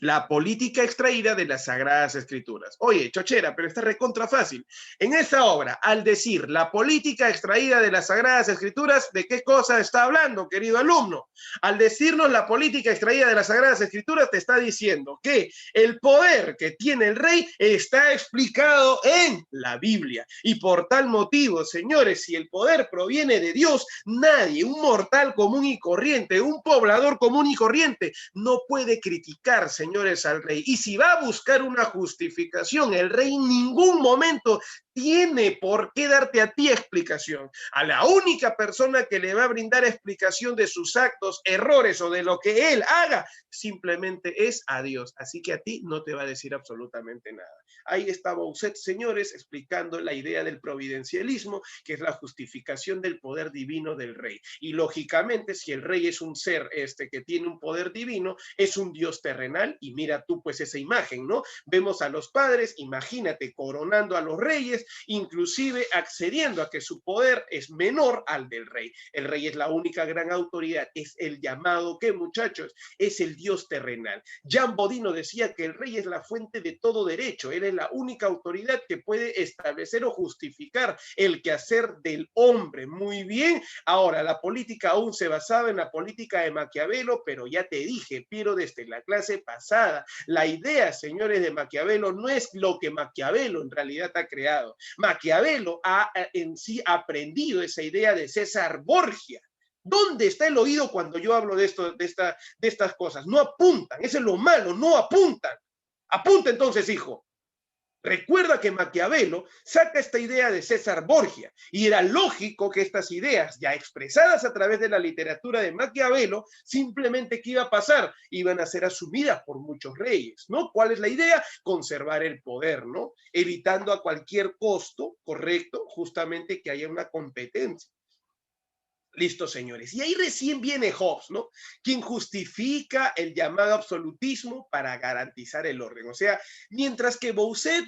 La política extraída de las Sagradas Escrituras. Oye, chochera, pero está recontra fácil. En esta obra, al decir la política extraída de las Sagradas Escrituras, ¿de qué cosa está hablando, querido alumno? Al decirnos la política extraída de las Sagradas Escrituras, te está diciendo que el poder que tiene el rey está explicado en la Biblia. Y por tal motivo, señores, si el poder proviene de Dios, nadie, un mortal común y corriente, un poblador común y corriente, no puede criticar, señores, al rey. Y si va a buscar una justificación, el rey en ningún momento tiene por qué darte a ti explicación. A la única persona que le va a brindar explicación de sus actos, errores o de lo que él haga, simplemente es a Dios. Así que a ti no te va a decir absolutamente nada. Ahí está Bossuet, señores, explicando la idea del providencialismo, que es la justificación del poder divino del rey. Y lógicamente, si el rey es un ser que tiene un poder divino, es un Dios terrenal y mira tú pues esa imagen, ¿no? Vemos a los padres, imagínate, coronando a los reyes, inclusive accediendo a que su poder es menor al del rey. El rey es la única gran autoridad, es el llamado que, muchachos, es el Dios terrenal. Jean Bodino decía que el rey es la fuente de todo derecho, él es la única autoridad que puede establecer o justificar el quehacer del hombre. Muy bien, ahora la política aún se basaba en la política de Maquiavelo, pero ya te dije, Piero, desde la clase pasada, la idea, señores, de Maquiavelo no es lo que Maquiavelo en realidad ha creado. Maquiavelo ha en sí aprendido esa idea de César Borgia. ¿Dónde está el oído cuando yo hablo de estas cosas? No apuntan, eso es lo malo, no apuntan. Apunta entonces, hijo. Recuerda que Maquiavelo saca esta idea de César Borgia y era lógico que estas ideas, ya expresadas a través de la literatura de Maquiavelo, simplemente ¿qué iba a pasar? Iban a ser asumidas por muchos reyes, ¿no? ¿Cuál es la idea? Conservar el poder, ¿no? Evitando a cualquier costo, correcto, justamente que haya una competencia. Listo, señores. Y ahí recién viene Hobbes, ¿no? Quien justifica el llamado absolutismo para garantizar el orden. O sea, mientras que Bossuet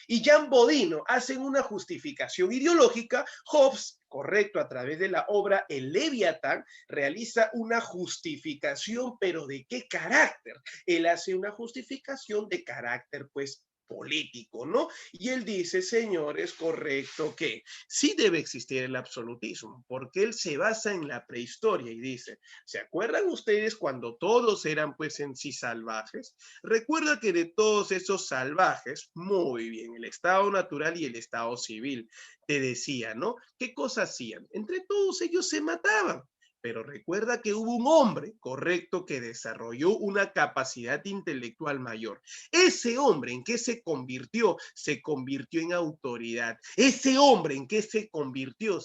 y Jean Bodino hacen una justificación ideológica, Hobbes, correcto, a través de la obra El Leviatán, realiza una justificación, pero ¿de qué carácter? Él hace una justificación de carácter, pues, político, ¿no? Y él dice, señores, correcto, que sí debe existir el absolutismo, porque él se basa en la prehistoria y dice, ¿se acuerdan ustedes cuando todos eran pues en sí salvajes? Recuerda que de todos esos salvajes, muy bien, el estado natural y el estado civil, te decía, ¿no? ¿Qué cosas hacían? Entre todos ellos se mataban. Pero recuerda que hubo un hombre, correcto, que desarrolló una capacidad intelectual mayor. Ese hombre en qué se convirtió en autoridad. Ese hombre en qué se convirtió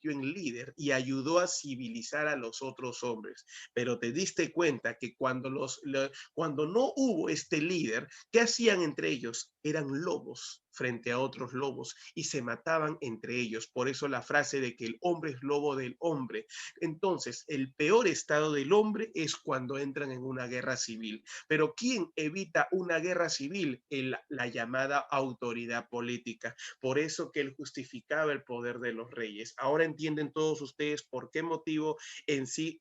en líder y ayudó a civilizar a los otros hombres. Pero te diste cuenta que cuando no hubo este líder, ¿qué hacían entre ellos? Eran lobos frente a otros lobos y se mataban entre ellos. Por eso la frase de que el hombre es lobo del hombre. Entonces, el peor estado del hombre es cuando entran en una guerra civil. Pero ¿quién evita una guerra civil? La llamada autoridad política. Por eso que él justificaba el poder de los reyes. Ahora entienden todos ustedes por qué motivo en sí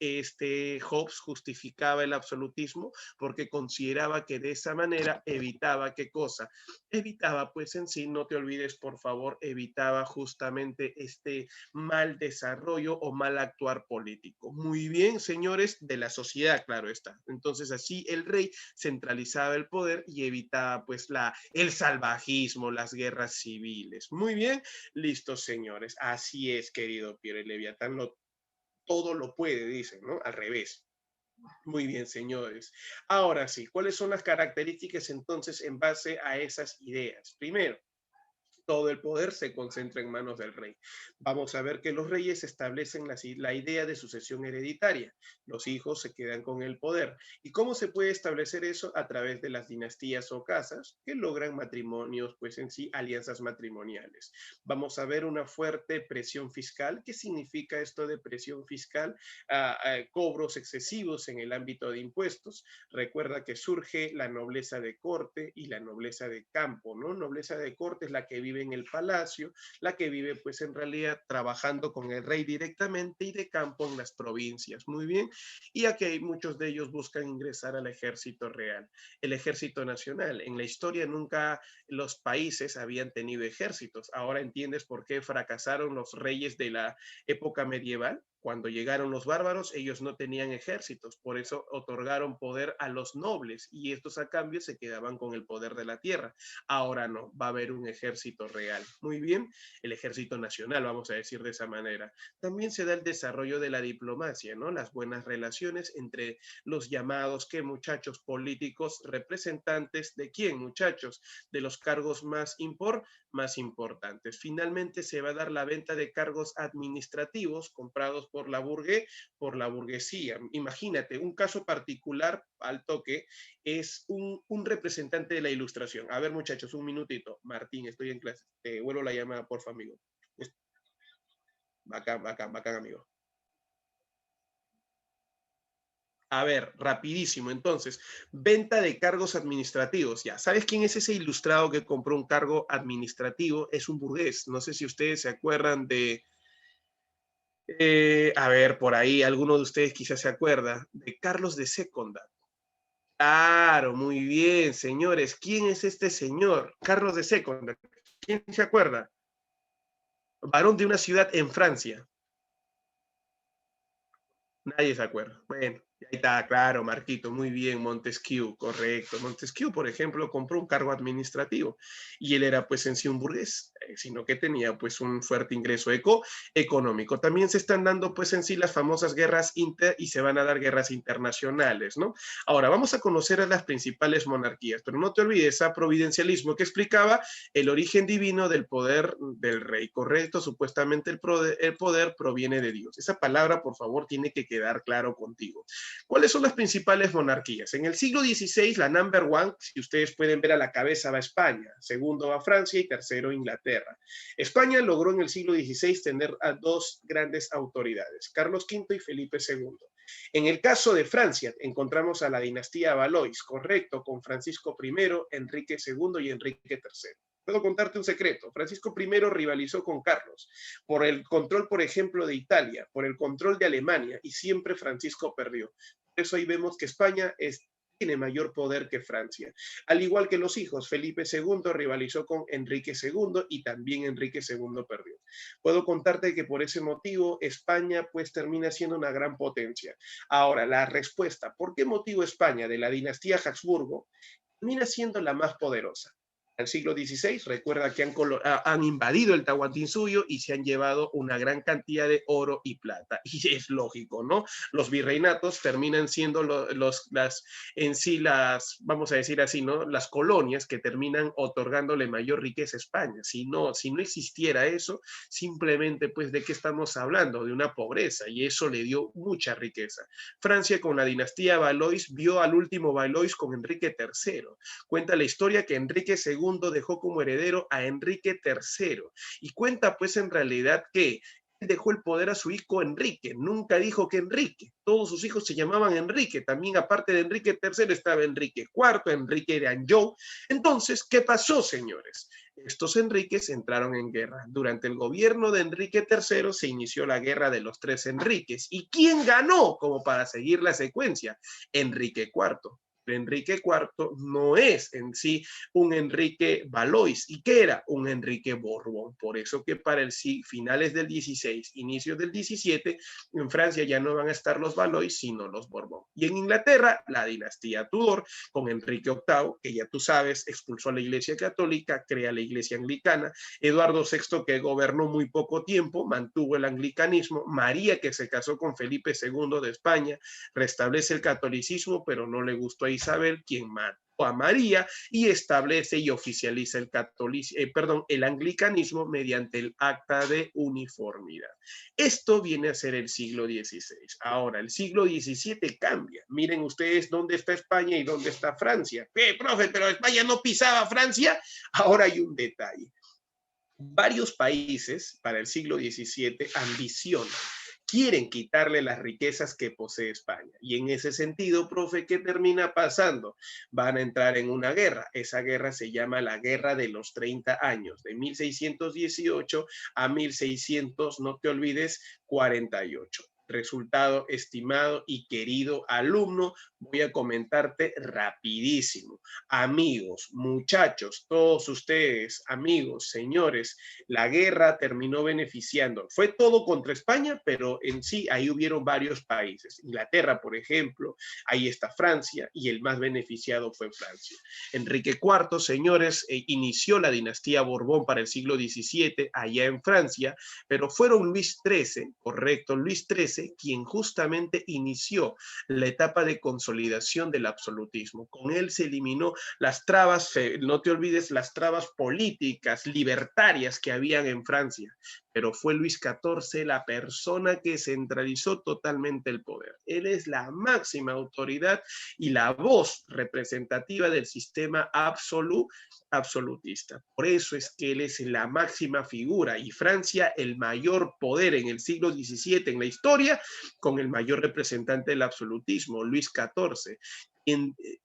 Hobbes justificaba el absolutismo, porque consideraba que de esa manera evitaba qué cosa. Evitaba, pues en sí, no te olvides, por favor, evitaba justamente este mal desarrollo o mal actuar político. Muy bien, señores, de la sociedad, claro está. Entonces así el rey centralizaba el poder y evitaba pues el salvajismo, las guerras civiles. Muy bien, listos, señores. Así es, querido Pierre Leviatán, todo lo puede, dicen, ¿no? Al revés. Muy bien, señores. Ahora sí, ¿cuáles son las características entonces en base a esas ideas? Primero, todo el poder se concentra en manos del rey. Vamos a ver que los reyes establecen la idea de sucesión hereditaria. Los hijos se quedan con el poder. ¿Y cómo se puede establecer eso? A través de las dinastías o casas que logran matrimonios, pues en sí, alianzas matrimoniales. Vamos a ver una fuerte presión fiscal. ¿Qué significa esto de presión fiscal? Cobros excesivos en el ámbito de impuestos. Recuerda que surge la nobleza de corte y la nobleza de campo, ¿no? Nobleza de corte es la que vive en el palacio, la que vive pues en realidad trabajando con el rey directamente y de campo en las provincias. Muy bien. Y aquí muchos de ellos buscan ingresar al ejército real, el ejército nacional. En la historia nunca los países habían tenido ejércitos. Ahora entiendes por qué fracasaron los reyes de la época medieval. Cuando llegaron los bárbaros, ellos no tenían ejércitos, por eso otorgaron poder a los nobles y estos a cambio se quedaban con el poder de la tierra. Ahora no, va a haber un ejército real. Muy bien, el ejército nacional, vamos a decir de esa manera. También se da el desarrollo de la diplomacia, ¿no? Las buenas relaciones entre los llamados, ¿qué muchachos? Políticos, representantes de quién, muchachos? De los cargos más importantes. Finalmente se va a dar la venta de cargos administrativos comprados por la burguesía. Imagínate, un caso particular al toque es un representante de la ilustración. A ver, muchachos, un minutito. Martín, estoy en clase. Te vuelvo la llamada, por favor, amigo. Bacán, bacán, bacán, amigo. A ver, rapidísimo. Entonces, venta de cargos administrativos. Ya, ¿sabes quién es ese ilustrado que compró un cargo administrativo? Es un burgués. No sé si ustedes se acuerdan de, a ver, por ahí, alguno de ustedes quizás se acuerda, de Carlos de Secondat. Claro, muy bien, señores. ¿Quién es este señor? Carlos de Secondat. ¿Quién se acuerda? Varón de una ciudad en Francia. Nadie se acuerda. Bueno, ahí está, claro, Marquito, muy bien, Montesquieu, correcto. Montesquieu, por ejemplo, compró un cargo administrativo y él era pues en sí un burgués, sino que tenía pues un fuerte ingreso económico. También se están dando pues en sí las famosas guerras inter y se van a dar guerras internacionales, ¿no? Ahora, vamos a conocer a las principales monarquías, pero no te olvides a providencialismo que explicaba el origen divino del poder del rey, correcto, supuestamente el poder proviene de Dios. Esa palabra, por favor, tiene que quedar claro contigo. ¿Cuáles son las principales monarquías? En el siglo XVI, la number one, si ustedes pueden ver a la cabeza, va España, segundo va Francia y tercero Inglaterra. España logró en el siglo XVI tener a dos grandes autoridades, Carlos V y Felipe II. En el caso de Francia, encontramos a la dinastía Valois, correcto, con Francisco I, Enrique II y Enrique III. Puedo contarte un secreto. Francisco I rivalizó con Carlos por el control, por ejemplo, de Italia, por el control de Alemania, y siempre Francisco perdió. Por eso ahí vemos que España tiene mayor poder que Francia. Al igual que los hijos, Felipe II rivalizó con Enrique II y también Enrique II perdió. Puedo contarte que por ese motivo España pues termina siendo una gran potencia. Ahora, la respuesta, ¿por qué motivo España de la dinastía Habsburgo termina siendo la más poderosa? Al siglo XVI, recuerda que han invadido el Tahuantinsuyo y se han llevado una gran cantidad de oro y plata. Y es lógico, ¿no? Los virreinatos terminan siendo en sí vamos a decir así, ¿no? Las colonias que terminan otorgándole mayor riqueza a España. Si no existiera eso, simplemente, pues, ¿de qué estamos hablando? De una pobreza, y eso le dio mucha riqueza. Francia, con la dinastía Valois, vio al último Valois con Enrique III. Cuenta la historia que Enrique II dejó como heredero a Enrique III. Y cuenta pues en realidad que dejó el poder a su hijo Enrique, nunca dijo que Enrique, todos sus hijos se llamaban Enrique, también aparte de Enrique III estaba Enrique IV, Enrique de Anjou. Entonces, ¿qué pasó, señores? Estos Enriques entraron en guerra. Durante el gobierno de Enrique III se inició la guerra de los tres Enriques. ¿Y quién ganó? Como para seguir la secuencia, Enrique IV. Enrique IV no es en sí un Enrique Valois. ¿Y qué era? Un Enrique Borbón. Por eso que para el finales del 16, inicios del 17, en Francia ya no van a estar los Valois, sino los Borbón. Y en Inglaterra, la dinastía Tudor, con Enrique VIII, que ya tú sabes, expulsó a la Iglesia Católica, crea la Iglesia Anglicana, Eduardo VI, que gobernó muy poco tiempo, mantuvo el anglicanismo, María, que se casó con Felipe II de España, restablece el catolicismo, pero no le gustó a Isabel, quien mató a María, y establece y oficializa el anglicanismo mediante el Acta de Uniformidad. Esto viene a ser el siglo XVI. Ahora, el siglo XVII cambia. Miren ustedes dónde está España y dónde está Francia. ¿Qué, profe? ¿Pero España no pisaba Francia? Ahora hay un detalle. Varios países para el siglo XVII ambicionan, quieren quitarle las riquezas que posee España. Y en ese sentido, profe, ¿qué termina pasando? Van a entrar en una guerra. Esa guerra se llama la Guerra de los 30 años, de 1618 a 1600, no te olvides, 48. Resultado, estimado y querido alumno, voy a comentarte rapidísimo. Amigos, muchachos, todos ustedes, amigos, señores, la guerra terminó beneficiando. Fue todo contra España, pero en sí ahí hubieron varios países. Inglaterra, por ejemplo, ahí está Francia, y el más beneficiado fue Francia. Enrique IV, señores, inició la dinastía Borbón para el siglo XVII allá en Francia, pero fueron Luis XIII, correcto, Luis XIII, quien justamente inició la etapa de consolidación del absolutismo. Con él se eliminó las trabas, no te olvides, las trabas políticas, libertarias que habían en Francia. pero fue Luis XIV la persona que centralizó totalmente el poder. Él es la máxima autoridad y la voz representativa del sistema absolutista. Por eso es que él es la máxima figura y Francia el mayor poder en el siglo XVII en la historia, con el mayor representante del absolutismo, Luis XIV.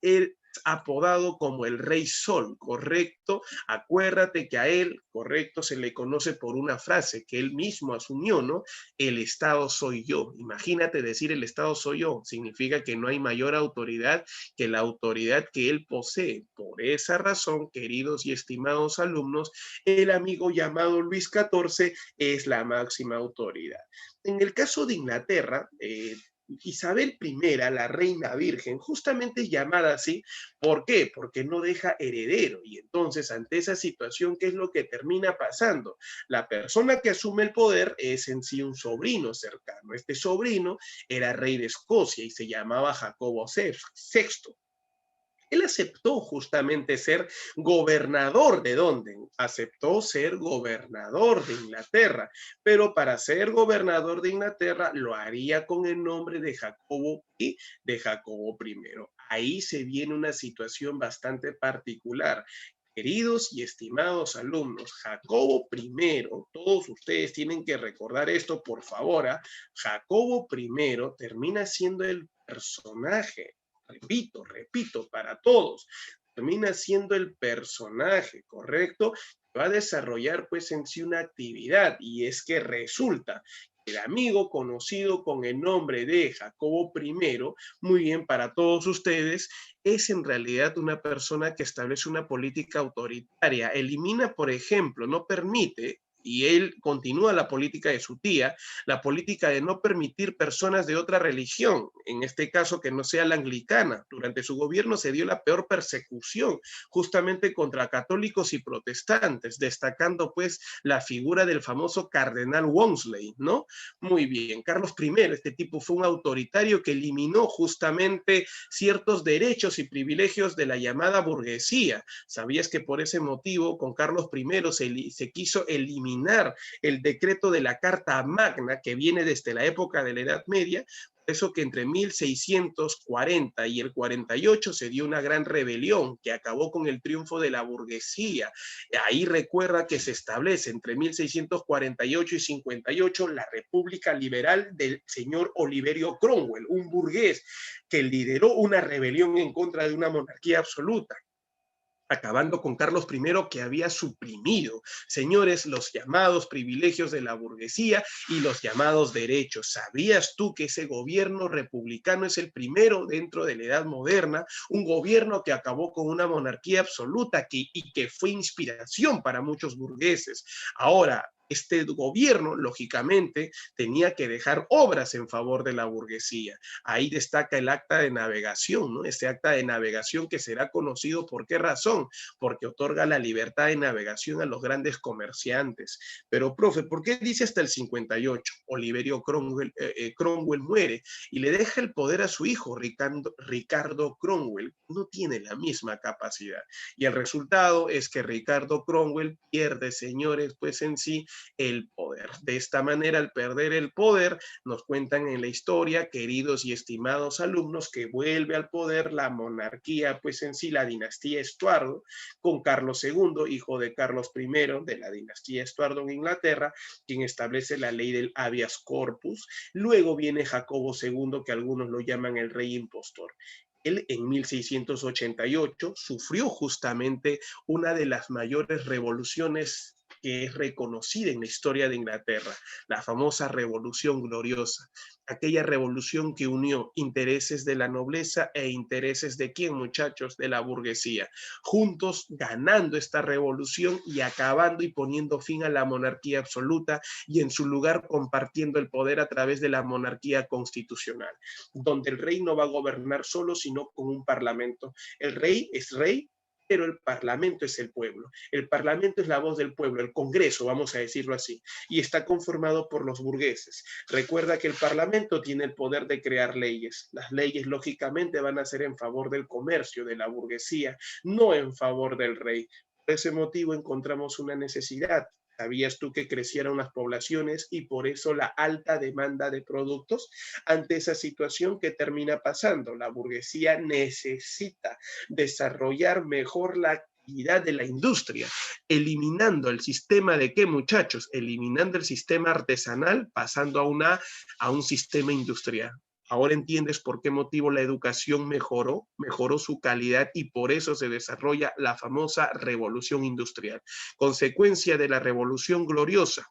Él apodado como el Rey Sol, ¿correcto? Acuérdate que a él, correcto, se le conoce por una frase que él mismo asumió, ¿no? El Estado soy yo. Imagínate decir el Estado soy yo, significa que no hay mayor autoridad que la autoridad que él posee. Por esa razón, queridos y estimados alumnos, el amigo llamado Luis XIV es la máxima autoridad. En el caso de Inglaterra, Isabel I, la reina virgen, justamente es llamada así. ¿Por qué? Porque no deja heredero. Y entonces, ante esa situación, ¿qué es lo que termina pasando? La persona que asume el poder es en sí un sobrino cercano. Este sobrino era rey de Escocia y se llamaba Jacobo VI. Él aceptó justamente ser gobernador de dónde? Aceptó ser gobernador de Inglaterra, pero para ser gobernador de Inglaterra lo haría con el nombre de Jacobo y de Jacobo I. Ahí se viene una situación bastante particular. Queridos y estimados alumnos, Jacobo I, todos ustedes tienen que recordar esto, por favor, Jacobo I termina siendo el personaje, repito, para todos, termina siendo el personaje, ¿correcto? Va a desarrollar pues en sí una actividad y es que resulta el amigo conocido con el nombre de Jacobo I, muy bien para todos ustedes, es en realidad una persona que establece una política autoritaria, elimina, por ejemplo, no permite y él continúa la política de su tía, la política de no permitir personas de otra religión, en este caso que no sea la anglicana. Durante su gobierno se dio la peor persecución justamente contra católicos y protestantes, destacando pues la figura del famoso cardenal Wolsey, ¿no? Muy bien, Carlos I, este tipo fue un autoritario que eliminó justamente ciertos derechos y privilegios de la llamada burguesía. ¿Sabías que por ese motivo con Carlos I se quiso eliminar el decreto de la Carta Magna que viene desde la época de la Edad Media? Eso que entre 1640 y el 48 se dio una gran rebelión que acabó con el triunfo de la burguesía. Ahí recuerda que se establece entre 1648 y 58 la República Liberal del señor Oliverio Cromwell, un burgués que lideró una rebelión en contra de una monarquía absoluta, acabando con Carlos I, que había suprimido, señores, los llamados privilegios de la burguesía y los llamados derechos. ¿Sabías tú que ese gobierno republicano es el primero dentro de la edad moderna? Un gobierno que acabó con una monarquía absoluta y que fue inspiración para muchos burgueses. Ahora, este gobierno, lógicamente, tenía que dejar obras en favor de la burguesía. Ahí destaca el acta de navegación, ¿no? Este acta de navegación que será conocido ¿por qué razón? Porque otorga la libertad de navegación a los grandes comerciantes. Pero, profe, ¿por qué dice hasta el 58? Oliverio Cromwell muere y le deja el poder a su hijo, Ricardo Cromwell. No tiene la misma capacidad. Y el resultado es que Ricardo Cromwell pierde, señores, pues en sí, el poder. De esta manera, al perder el poder, nos cuentan en la historia, queridos y estimados alumnos, que vuelve al poder la monarquía, pues en sí la dinastía Estuardo, con Carlos II, hijo de Carlos I, de la dinastía Estuardo en Inglaterra, quien establece la ley del habeas corpus. Luego viene Jacobo II, que algunos lo llaman el rey impostor. Él en 1688 sufrió justamente una de las mayores revoluciones que es reconocida en la historia de Inglaterra, la famosa Revolución Gloriosa, aquella revolución que unió intereses de la nobleza e intereses de quién, muchachos, de la burguesía, juntos ganando esta revolución y acabando y poniendo fin a la monarquía absoluta y en su lugar compartiendo el poder a través de la monarquía constitucional, donde el rey no va a gobernar solo, sino con un parlamento. El rey es rey, pero el Parlamento es el pueblo. El Parlamento es la voz del pueblo, el Congreso, vamos a decirlo así, y está conformado por los burgueses. Recuerda que el Parlamento tiene el poder de crear leyes. Las leyes, lógicamente, van a ser en favor del comercio, de la burguesía, no en favor del rey. Por ese motivo encontramos una necesidad ¿Sabías tú que crecieron las poblaciones y por eso la alta demanda de productos? Ante esa situación, ¿qué termina pasando? La burguesía necesita desarrollar mejor la actividad de la industria, eliminando el sistema de qué, muchachos, eliminando el sistema artesanal, pasando a un sistema industrial. Ahora entiendes por qué motivo la educación mejoró su calidad y por eso se desarrolla la famosa revolución industrial. Consecuencia de la revolución gloriosa,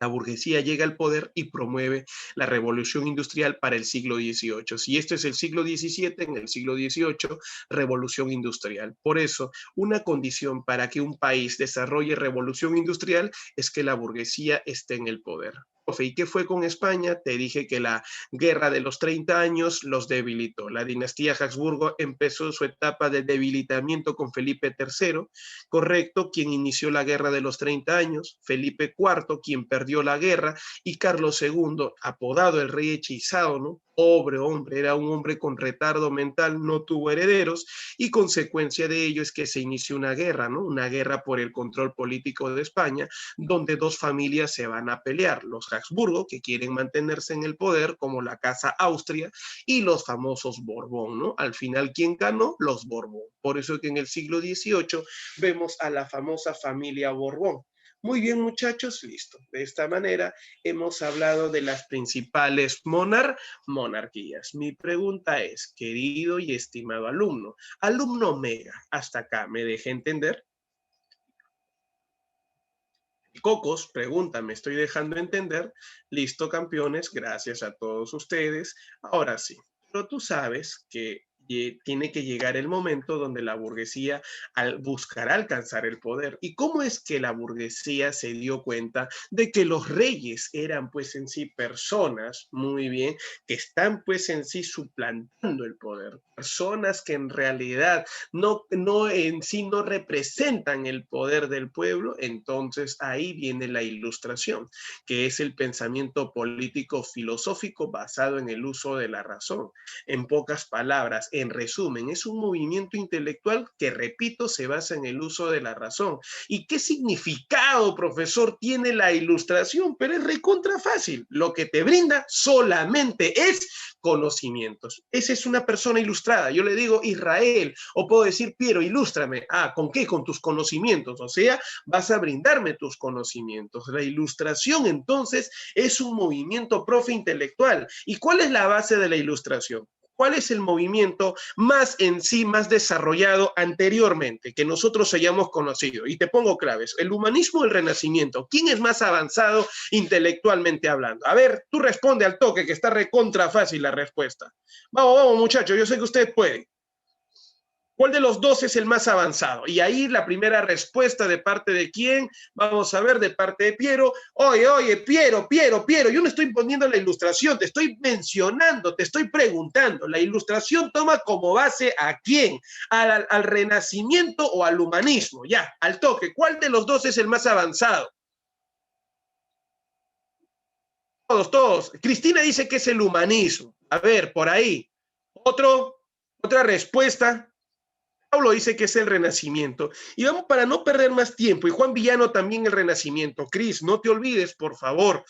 la burguesía llega al poder y promueve la revolución industrial para el siglo XVIII. Si esto es el siglo XVII, en el siglo XVIII, revolución industrial. Por eso, una condición para que un país desarrolle revolución industrial es que la burguesía esté en el poder. ¿Y qué fue con España? Te dije que la guerra de los 30 años los debilitó. La dinastía Habsburgo empezó su etapa de debilitamiento con Felipe III, correcto, quien inició la guerra de los 30 años, Felipe IV, quien perdió la guerra, y Carlos II, apodado el rey hechizado, ¿no? Pobre hombre, era un hombre con retardo mental, no tuvo herederos, y consecuencia de ello es que se inició una guerra, ¿no? Una guerra por el control político de España, donde dos familias se van a pelear, los Habsburgo, que quieren mantenerse en el poder, como la Casa Austria, y los famosos Borbón, ¿no? Al final, ¿quién ganó? Los Borbón. Por eso que en el siglo XVIII vemos a la famosa familia Borbón. Muy bien, muchachos, listo. De esta manera hemos hablado de las principales monarquías. Mi pregunta es, querido y estimado alumno Mega, hasta acá, ¿me deje entender? Cocos pregunta, ¿me estoy dejando entender? Listo, campeones, gracias a todos ustedes. Ahora sí, pero tú sabes que tiene que llegar el momento donde la burguesía buscará alcanzar el poder. ¿Y cómo es que la burguesía se dio cuenta de que los reyes eran pues en sí personas, muy bien, que están pues en sí suplantando el poder? Personas que en realidad no en sí no representan el poder del pueblo. Entonces ahí viene la ilustración, que es el pensamiento político filosófico basado en el uso de la razón. En pocas palabras, en resumen, es un movimiento intelectual que, repito, se basa en el uso de la razón. ¿Y qué significado, profesor, tiene la ilustración? Pero es recontra fácil. Lo que te brinda solamente es conocimientos. Esa es una persona ilustrada. Yo le digo Israel, o puedo decir Piero, ilústrame. Ah, ¿con qué? Con tus conocimientos. O sea, vas a brindarme tus conocimientos. La ilustración, entonces, es un movimiento profe intelectual. ¿Y cuál es la base de la ilustración? ¿Cuál es el movimiento más en sí, más desarrollado anteriormente que nosotros hayamos conocido? Y te pongo claves, el humanismo o el renacimiento. ¿Quién es más avanzado intelectualmente hablando? A ver, tú responde al toque, que está recontra fácil la respuesta. Vamos, muchachos, yo sé que usted puede. ¿Cuál de los dos es el más avanzado? Y ahí la primera respuesta de parte de quién, vamos a ver, de parte de Piero. Oye, Piero, yo no estoy poniendo la ilustración, te estoy mencionando, te estoy preguntando. La ilustración toma como base a quién, al renacimiento o al humanismo. Ya, al toque, ¿cuál de los dos es el más avanzado? Todos. Cristina dice que es el humanismo. A ver, por ahí. Otra respuesta. Pablo dice que es el Renacimiento. Y vamos para no perder más tiempo. Y Juan Villano también el Renacimiento. Cris, no te olvides, por favor.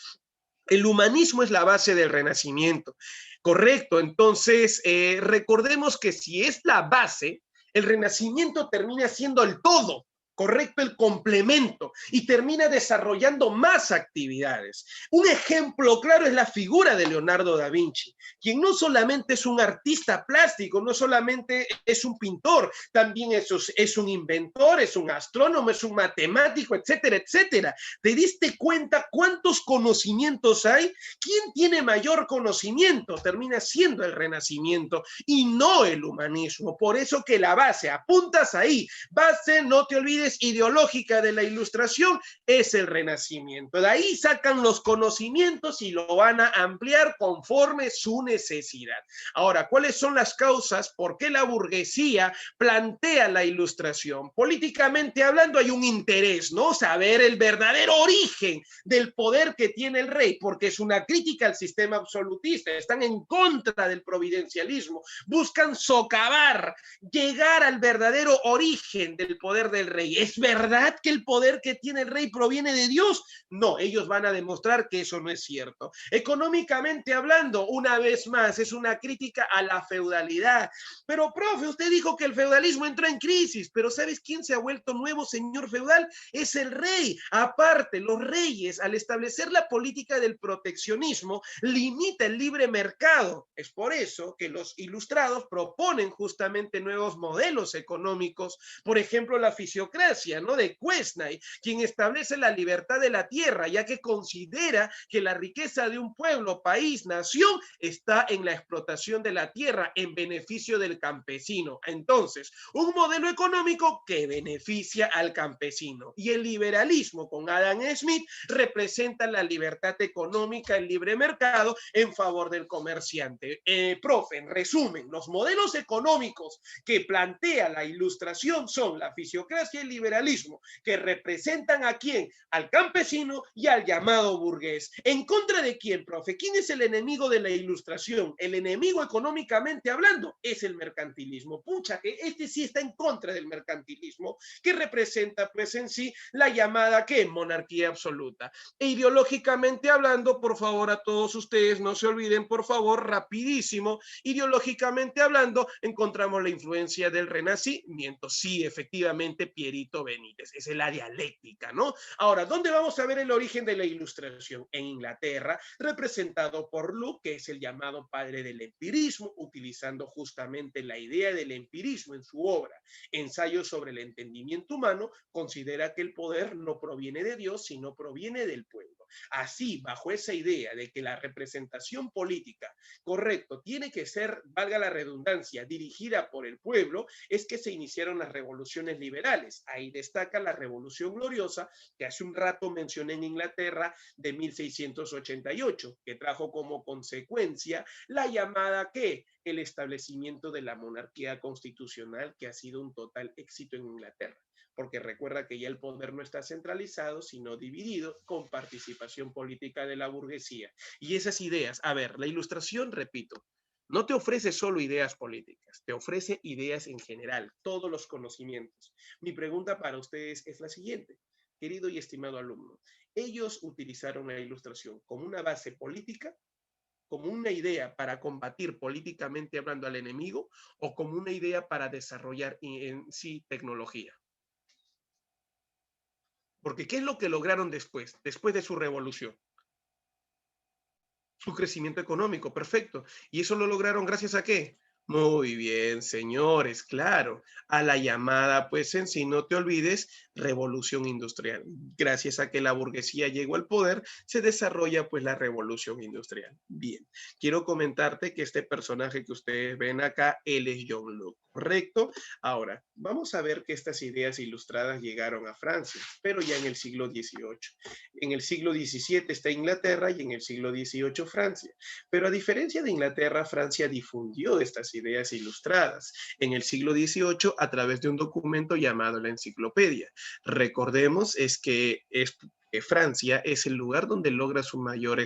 El humanismo es la base del Renacimiento. Correcto. Entonces, recordemos que si es la base, el Renacimiento termina siendo el todo. Correcto, el complemento, y termina desarrollando más actividades. Un ejemplo claro es la figura de Leonardo da Vinci, quien no solamente es un artista plástico, no solamente es un pintor, también es un inventor, es un astrónomo, es un matemático, etcétera, etcétera. ¿Te diste cuenta cuántos conocimientos hay? ¿Quién tiene mayor conocimiento? Termina siendo el Renacimiento y no el humanismo. Por eso que la base, apuntas ahí, base, no te olvides, ideológica de la Ilustración es el Renacimiento. De ahí sacan los conocimientos y lo van a ampliar conforme su necesidad. Ahora, ¿cuáles son las causas? ¿Por qué la burguesía plantea la Ilustración? Políticamente hablando hay un interés, ¿no? Saber el verdadero origen del poder que tiene el rey, porque es una crítica al sistema absolutista, están en contra del providencialismo, buscan socavar, llegar al verdadero origen del poder del rey. rey. ¿Es verdad que el poder que tiene el rey proviene de Dios? No, ellos van a demostrar que eso no es cierto. Económicamente hablando, una vez más, es una crítica a la feudalidad. Pero, profe, usted dijo que el feudalismo entró en crisis, pero ¿sabes quién se ha vuelto nuevo señor feudal? Es el rey. Aparte, los reyes, al establecer la política del proteccionismo, limita el libre mercado. Es por eso que los ilustrados proponen justamente nuevos modelos económicos, por ejemplo, la fisiocracia, ¿no? De Quesnay, quien establece la libertad de la tierra, ya que considera que la riqueza de un pueblo, país, nación, está en la explotación de la tierra en beneficio del campesino. Entonces, un modelo económico que beneficia al campesino. Y el liberalismo con Adam Smith representa la libertad económica, el libre mercado en favor del comerciante. Profe, en resumen, los modelos económicos que plantea la ilustración son la fisiocracia y el liberalismo, que representan a quién, al campesino y al llamado burgués. ¿En contra de quién, profe? ¿Quién es el enemigo de la ilustración? El enemigo económicamente hablando es el mercantilismo. Pucha, que este sí está en contra del mercantilismo, que representa pues en sí la llamada ¿qué? Monarquía absoluta. E ideológicamente hablando, por favor a todos ustedes, no se olviden, por favor, rapidísimo, ideológicamente hablando, encontramos la influencia del Renacimiento. Sí, efectivamente, Pierito Benítez, esa es la dialéctica, ¿no? Ahora, ¿dónde vamos a ver el origen de la ilustración? En Inglaterra, representado por Locke, que es el llamado padre del empirismo, utilizando justamente la idea del empirismo en su obra Ensayo sobre el entendimiento humano, considera que el poder no proviene de Dios, sino proviene del pueblo. Así, bajo esa idea de que la representación política, correcto, tiene que ser, valga la redundancia, dirigida por el pueblo, es que se iniciaron las revoluciones liberales. Ahí destaca la Revolución Gloriosa, que hace un rato mencioné en Inglaterra, de 1688, que trajo como consecuencia la llamada ¿qué? El establecimiento de la monarquía constitucional, que ha sido un total éxito en Inglaterra, porque recuerda que ya el poder no está centralizado, sino dividido con participación política de la burguesía. Y esas ideas, a ver, la ilustración, repito, no te ofrece solo ideas políticas, te ofrece ideas en general, todos los conocimientos. Mi pregunta para ustedes es la siguiente, querido y estimado alumno. ¿Ellos utilizaron la ilustración como una base política, como una idea para combatir políticamente hablando al enemigo, o como una idea para desarrollar en sí tecnología? Porque ¿qué es lo que lograron después de su revolución? Su crecimiento económico, perfecto. ¿Y eso lo lograron gracias a qué? Muy bien, señores, claro, a la llamada, pues en sí, no te olvides, revolución industrial. Gracias a que la burguesía llegó al poder, se desarrolla pues la revolución industrial. Bien, quiero comentarte que este personaje que ustedes ven acá, él es John Locke, ¿correcto? Ahora, vamos a ver que estas ideas ilustradas llegaron a Francia, pero ya en el siglo XVIII. En el siglo XVII está Inglaterra y en el siglo XVIII Francia. Pero a diferencia de Inglaterra, Francia difundió estas ideas ilustradas en el siglo XVIII a través de un documento llamado la Enciclopedia. Recordemos que Francia es el lugar donde logra su mayor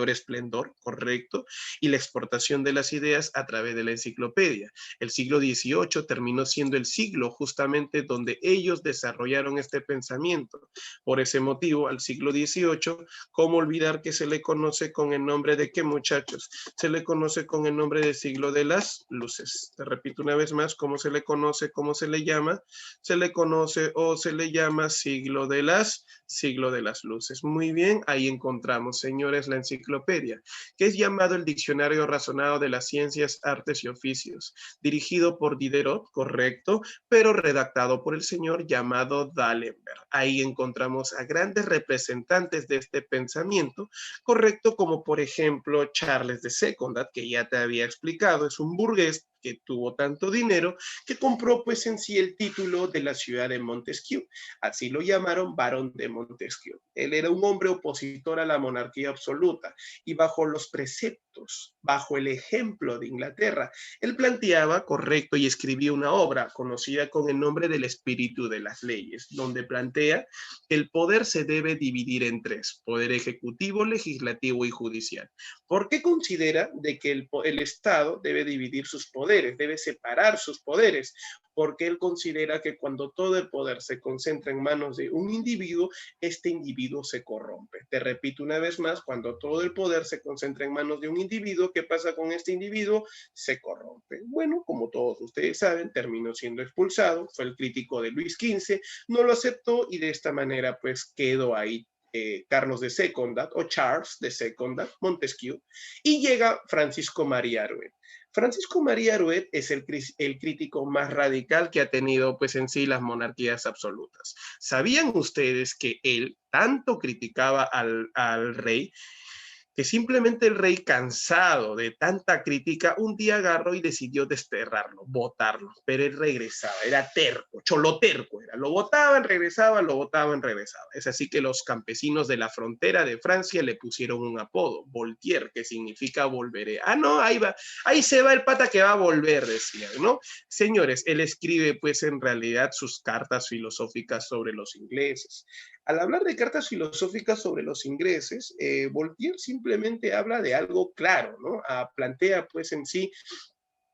esplendor, correcto, y la exportación de las ideas a través de la enciclopedia. El siglo XVIII terminó siendo el siglo justamente donde ellos desarrollaron este pensamiento. Por ese motivo, al siglo XVIII, ¿cómo olvidar que se le conoce con el nombre de qué, muchachos? Se le conoce con el nombre de siglo de las luces. Te repito una vez más, ¿cómo se le conoce? ¿Cómo se le llama? Se le conoce o se le llama siglo de las luces. Muy bien, ahí encontramos, señores, la enciclopedia, que es llamado el Diccionario Razonado de las Ciencias, Artes y Oficios, dirigido por Diderot, correcto, pero redactado por el señor llamado D'Alembert. Ahí encontramos a grandes representantes de este pensamiento, correcto, como por ejemplo Charles de Secondat, que ya te había explicado, es un burgués que tuvo tanto dinero que compró pues en sí el título de la ciudad de Montesquieu. Así lo llamaron Barón de Montesquieu. Él era un hombre opositor a la monarquía absoluta y bajo los preceptos, bajo el ejemplo de Inglaterra, él planteaba, correcto, y escribía una obra conocida con el nombre del Espíritu de las Leyes, donde plantea que el poder se debe dividir en tres: poder ejecutivo, legislativo y judicial. ¿Por qué considera de que el Estado debe dividir sus poderes? poderes, debe separar sus poderes, porque él considera que cuando todo el poder se concentra en manos de un individuo, este individuo se corrompe. Te repito una vez más, cuando todo el poder se concentra en manos de un individuo, ¿qué pasa con este individuo? Se corrompe. Bueno, como todos ustedes saben, terminó siendo expulsado, fue el crítico de Luis XV, no lo aceptó y de esta manera pues quedó ahí Carlos de Secondat o Charles de Secondat, Montesquieu, y llega Francisco María Arouet. Francisco María Arouet es el crítico más radical que ha tenido pues en sí las monarquías absolutas. ¿Sabían ustedes que él tanto criticaba al rey que simplemente el rey, cansado de tanta crítica, un día agarró y decidió desterrarlo, botarlo, pero él regresaba, era terco, choloterco era, lo botaban, regresaba, lo botaban, regresaba. Es así que los campesinos de la frontera de Francia le pusieron un apodo, Voltaire, que significa volveré. Ah, no, ahí va, ahí se va el pata que va a volver, decían, ¿no? Señores, él escribe pues en realidad sus cartas filosóficas sobre los ingleses. Al hablar de cartas filosóficas sobre los ingleses, Voltaire simplemente habla de algo claro, ¿no? Plantea pues en sí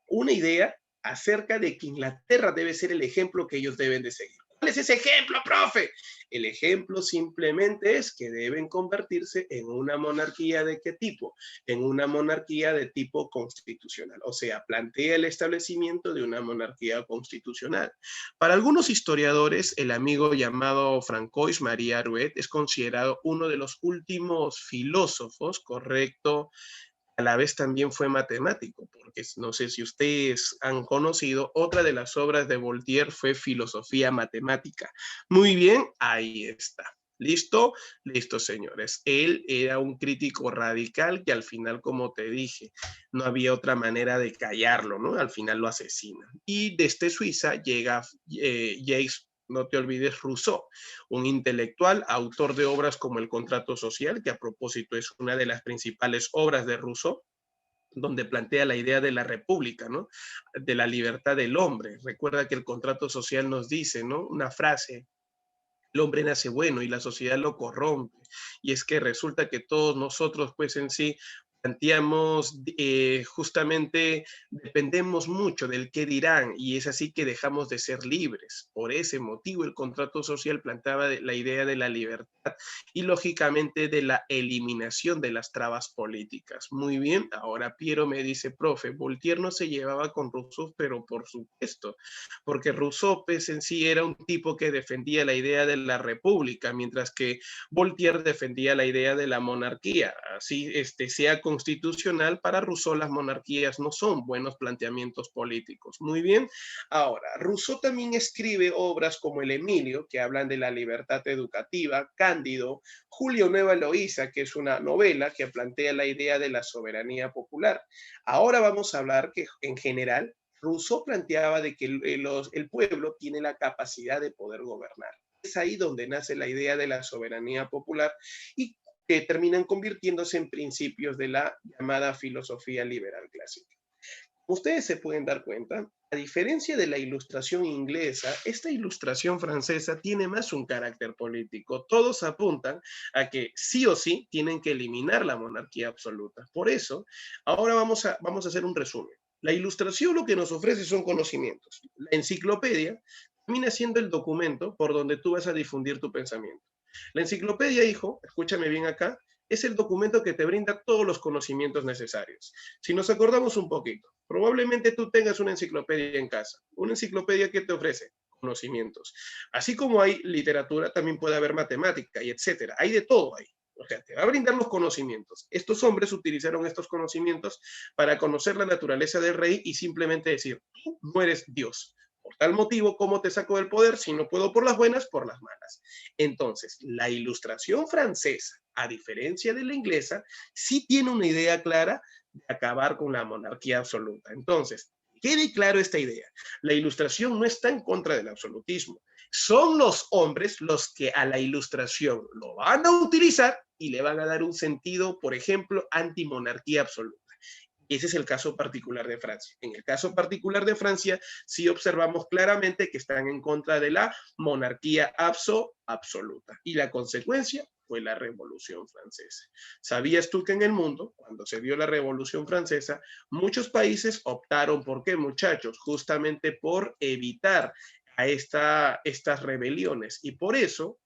una idea acerca de que Inglaterra debe ser el ejemplo que ellos deben de seguir. ¿Cuál es ese ejemplo, profe? El ejemplo simplemente es que deben convertirse en una monarquía ¿de qué tipo? En una monarquía de tipo constitucional. O sea, plantea el establecimiento de una monarquía constitucional. Para algunos historiadores, el amigo llamado Francois María Arouet es considerado uno de los últimos filósofos, correcto, a la vez también fue matemático, porque no sé si ustedes han conocido, otra de las obras de Voltaire fue Filosofía Matemática. Muy bien, ahí está. ¿Listo? Listo, señores. Él era un crítico radical que al final, como te dije, no había otra manera de callarlo, ¿no? Al final lo asesinan. Y desde Suiza llega Jacques, no te olvides, Rousseau, un intelectual, autor de obras como El Contrato Social, que a propósito es una de las principales obras de Rousseau, donde plantea la idea de la república, ¿no? De la libertad del hombre. Recuerda que el contrato social nos dice, ¿no? Una frase, el hombre nace bueno y la sociedad lo corrompe. Y es que resulta que todos nosotros, pues en sí, planteamos, justamente dependemos mucho del qué dirán y es así que dejamos de ser libres. Por ese motivo el contrato social planteaba la idea de la libertad y lógicamente de la eliminación de las trabas políticas. Muy bien, ahora Piero me dice, profe, Voltaire no se llevaba con Rousseau, pero por supuesto, porque Rousseau pues, en sí era un tipo que defendía la idea de la república, mientras que Voltaire defendía la idea de la monarquía. Así sea constitucional, para Rousseau las monarquías no son buenos planteamientos políticos. Muy bien, ahora, Rousseau también escribe obras como El Emilio, que hablan de la libertad educativa, Cándido, Julio Nueva Eloísa, que es una novela que plantea la idea de la soberanía popular. Ahora vamos a hablar que en general Rousseau planteaba de que el pueblo tiene la capacidad de poder gobernar. Es ahí donde nace la idea de la soberanía popular y que terminan convirtiéndose en principios de la llamada filosofía liberal clásica. Ustedes se pueden dar cuenta, a diferencia de la ilustración inglesa, esta ilustración francesa tiene más un carácter político. Todos apuntan a que sí o sí tienen que eliminar la monarquía absoluta. Por eso, ahora vamos a hacer un resumen. La ilustración lo que nos ofrece son conocimientos. La enciclopedia termina siendo el documento por donde tú vas a difundir tu pensamiento. La enciclopedia, hijo, escúchame bien acá, es el documento que te brinda todos los conocimientos necesarios. Si nos acordamos un poquito, probablemente tú tengas una enciclopedia en casa. Una enciclopedia que te ofrece conocimientos. Así como hay literatura, también puede haber matemática y etcétera. Hay de todo ahí. O sea, te va a brindar los conocimientos. Estos hombres utilizaron estos conocimientos para conocer la naturaleza del rey y simplemente decir, tú no eres Dios. Por tal motivo, ¿cómo te saco del poder? Si no puedo por las buenas, por las malas. Entonces, la ilustración francesa, a diferencia de la inglesa, sí tiene una idea clara de acabar con la monarquía absoluta. Entonces, quede claro esta idea. La ilustración no está en contra del absolutismo. Son los hombres los que a la ilustración lo van a utilizar y le van a dar un sentido, por ejemplo, antimonarquía absoluta. Ese es el caso particular de Francia. En el caso particular de Francia, sí observamos claramente que están en contra de la monarquía absoluta. Y la consecuencia, fue la Revolución Francesa. ¿Sabías tú que en el mundo, cuando se dio la Revolución Francesa, muchos países optaron, ¿por qué, muchachos? Justamente por evitar a estas rebeliones, y por eso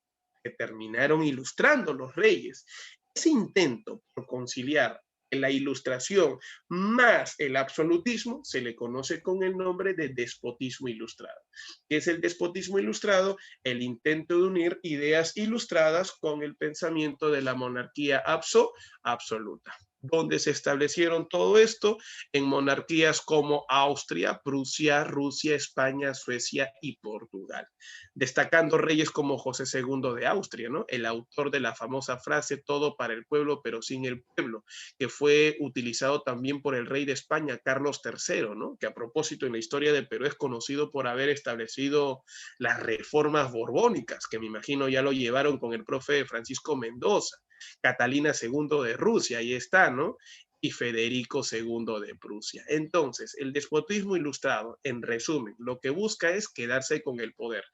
que terminaron ilustrando los reyes. Ese intento por conciliar la ilustración más el absolutismo se le conoce con el nombre de despotismo ilustrado. ¿Qué es el despotismo ilustrado? El intento de unir ideas ilustradas con el pensamiento de la monarquía absoluta. ¿Dónde se establecieron todo esto? En monarquías como Austria, Prusia, Rusia, España, Suecia y Portugal. Destacando reyes como José II de Austria, ¿no? El autor de la famosa frase todo para el pueblo pero sin el pueblo, que fue utilizado también por el rey de España, Carlos III, ¿no? Que a propósito en la historia de Perú es conocido por haber establecido las reformas borbónicas, que me imagino ya lo llevaron con el profe Francisco Mendoza. Catalina II de Rusia, ahí está, ¿no? Y Federico II de Prusia. Entonces, el despotismo ilustrado, en resumen, lo que busca es quedarse con el poder.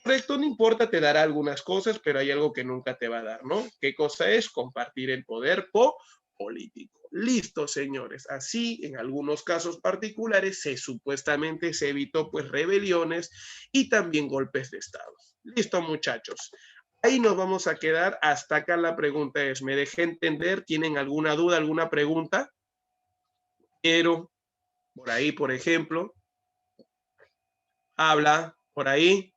Correcto, no importa, te dará algunas cosas, pero hay algo que nunca te va a dar, ¿no? ¿Qué cosa es? Compartir el poder político. Listo, señores. Así, en algunos casos particulares, supuestamente se evitó pues rebeliones y también golpes de Estado. Listo, muchachos. Ahí nos vamos a quedar. Hasta acá la pregunta es, ¿me dejé entender? ¿Tienen alguna duda, alguna pregunta? Quiero, por ahí, por ejemplo. Habla, por ahí.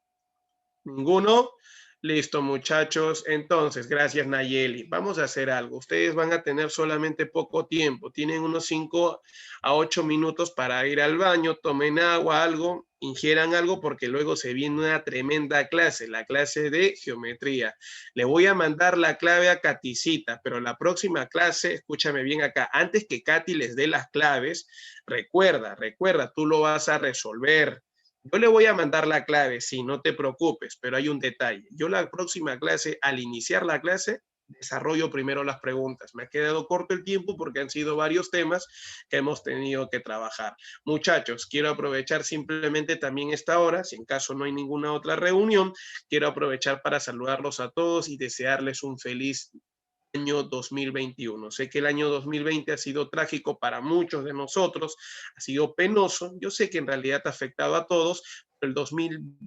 ¿Ninguno? Listo, muchachos. Entonces, gracias, Nayeli. Vamos a hacer algo. Ustedes van a tener solamente poco tiempo. Tienen unos 5 a 8 minutos para ir al baño, tomen agua, algo, ingieran algo, porque luego se viene una tremenda clase, la clase de geometría. Le voy a mandar la clave a Katicita, pero la próxima clase, escúchame bien acá, antes que Katy les dé las claves, recuerda, tú lo vas a resolver. Yo le voy a mandar la clave, sí, no te preocupes, pero hay un detalle. Yo la próxima clase, al iniciar la clase, desarrollo primero las preguntas. Me ha quedado corto el tiempo porque han sido varios temas que hemos tenido que trabajar. Muchachos, quiero aprovechar simplemente también esta hora, si en caso no hay ninguna otra reunión, quiero aprovechar para saludarlos a todos y desearles un feliz año 2021. Sé que el año 2020 ha sido trágico para muchos de nosotros, ha sido penoso. Yo sé que en realidad ha afectado a todos, pero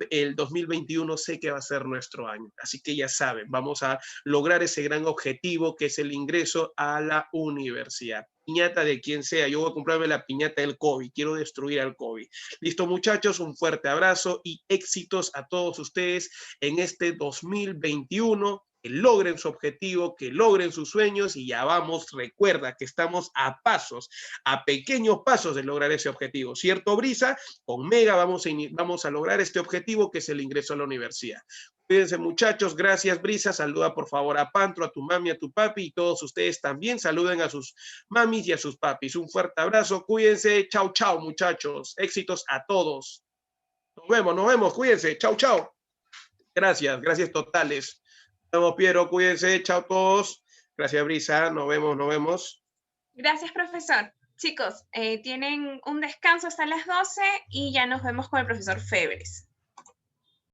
el 2021 sé que va a ser nuestro año. Así que ya saben, vamos a lograr ese gran objetivo que es el ingreso a la universidad. Piñata de quien sea, yo voy a comprarme la piñata del COVID, quiero destruir al COVID. Listo, muchachos, un fuerte abrazo y éxitos a todos ustedes en este 2021, que logren su objetivo, que logren sus sueños y ya vamos, recuerda que estamos a pasos, a pequeños pasos de lograr ese objetivo, ¿cierto, Brisa? Con Mega vamos a lograr este objetivo que es el ingreso a la universidad. Cuídense, muchachos, gracias, Brisa, saluda por favor a Pantro, a tu mami, a tu papi y todos ustedes también saluden a sus mamis y a sus papis. Un fuerte abrazo, cuídense, chau, chau, muchachos, éxitos a todos. Nos vemos, cuídense, chau, chau. Gracias totales. Nos vemos, Piero, cuídense, chao todos. Gracias, Brisa, nos vemos, nos vemos. Gracias, profesor. Chicos, tienen un descanso hasta las 12 y ya nos vemos con el profesor Febres.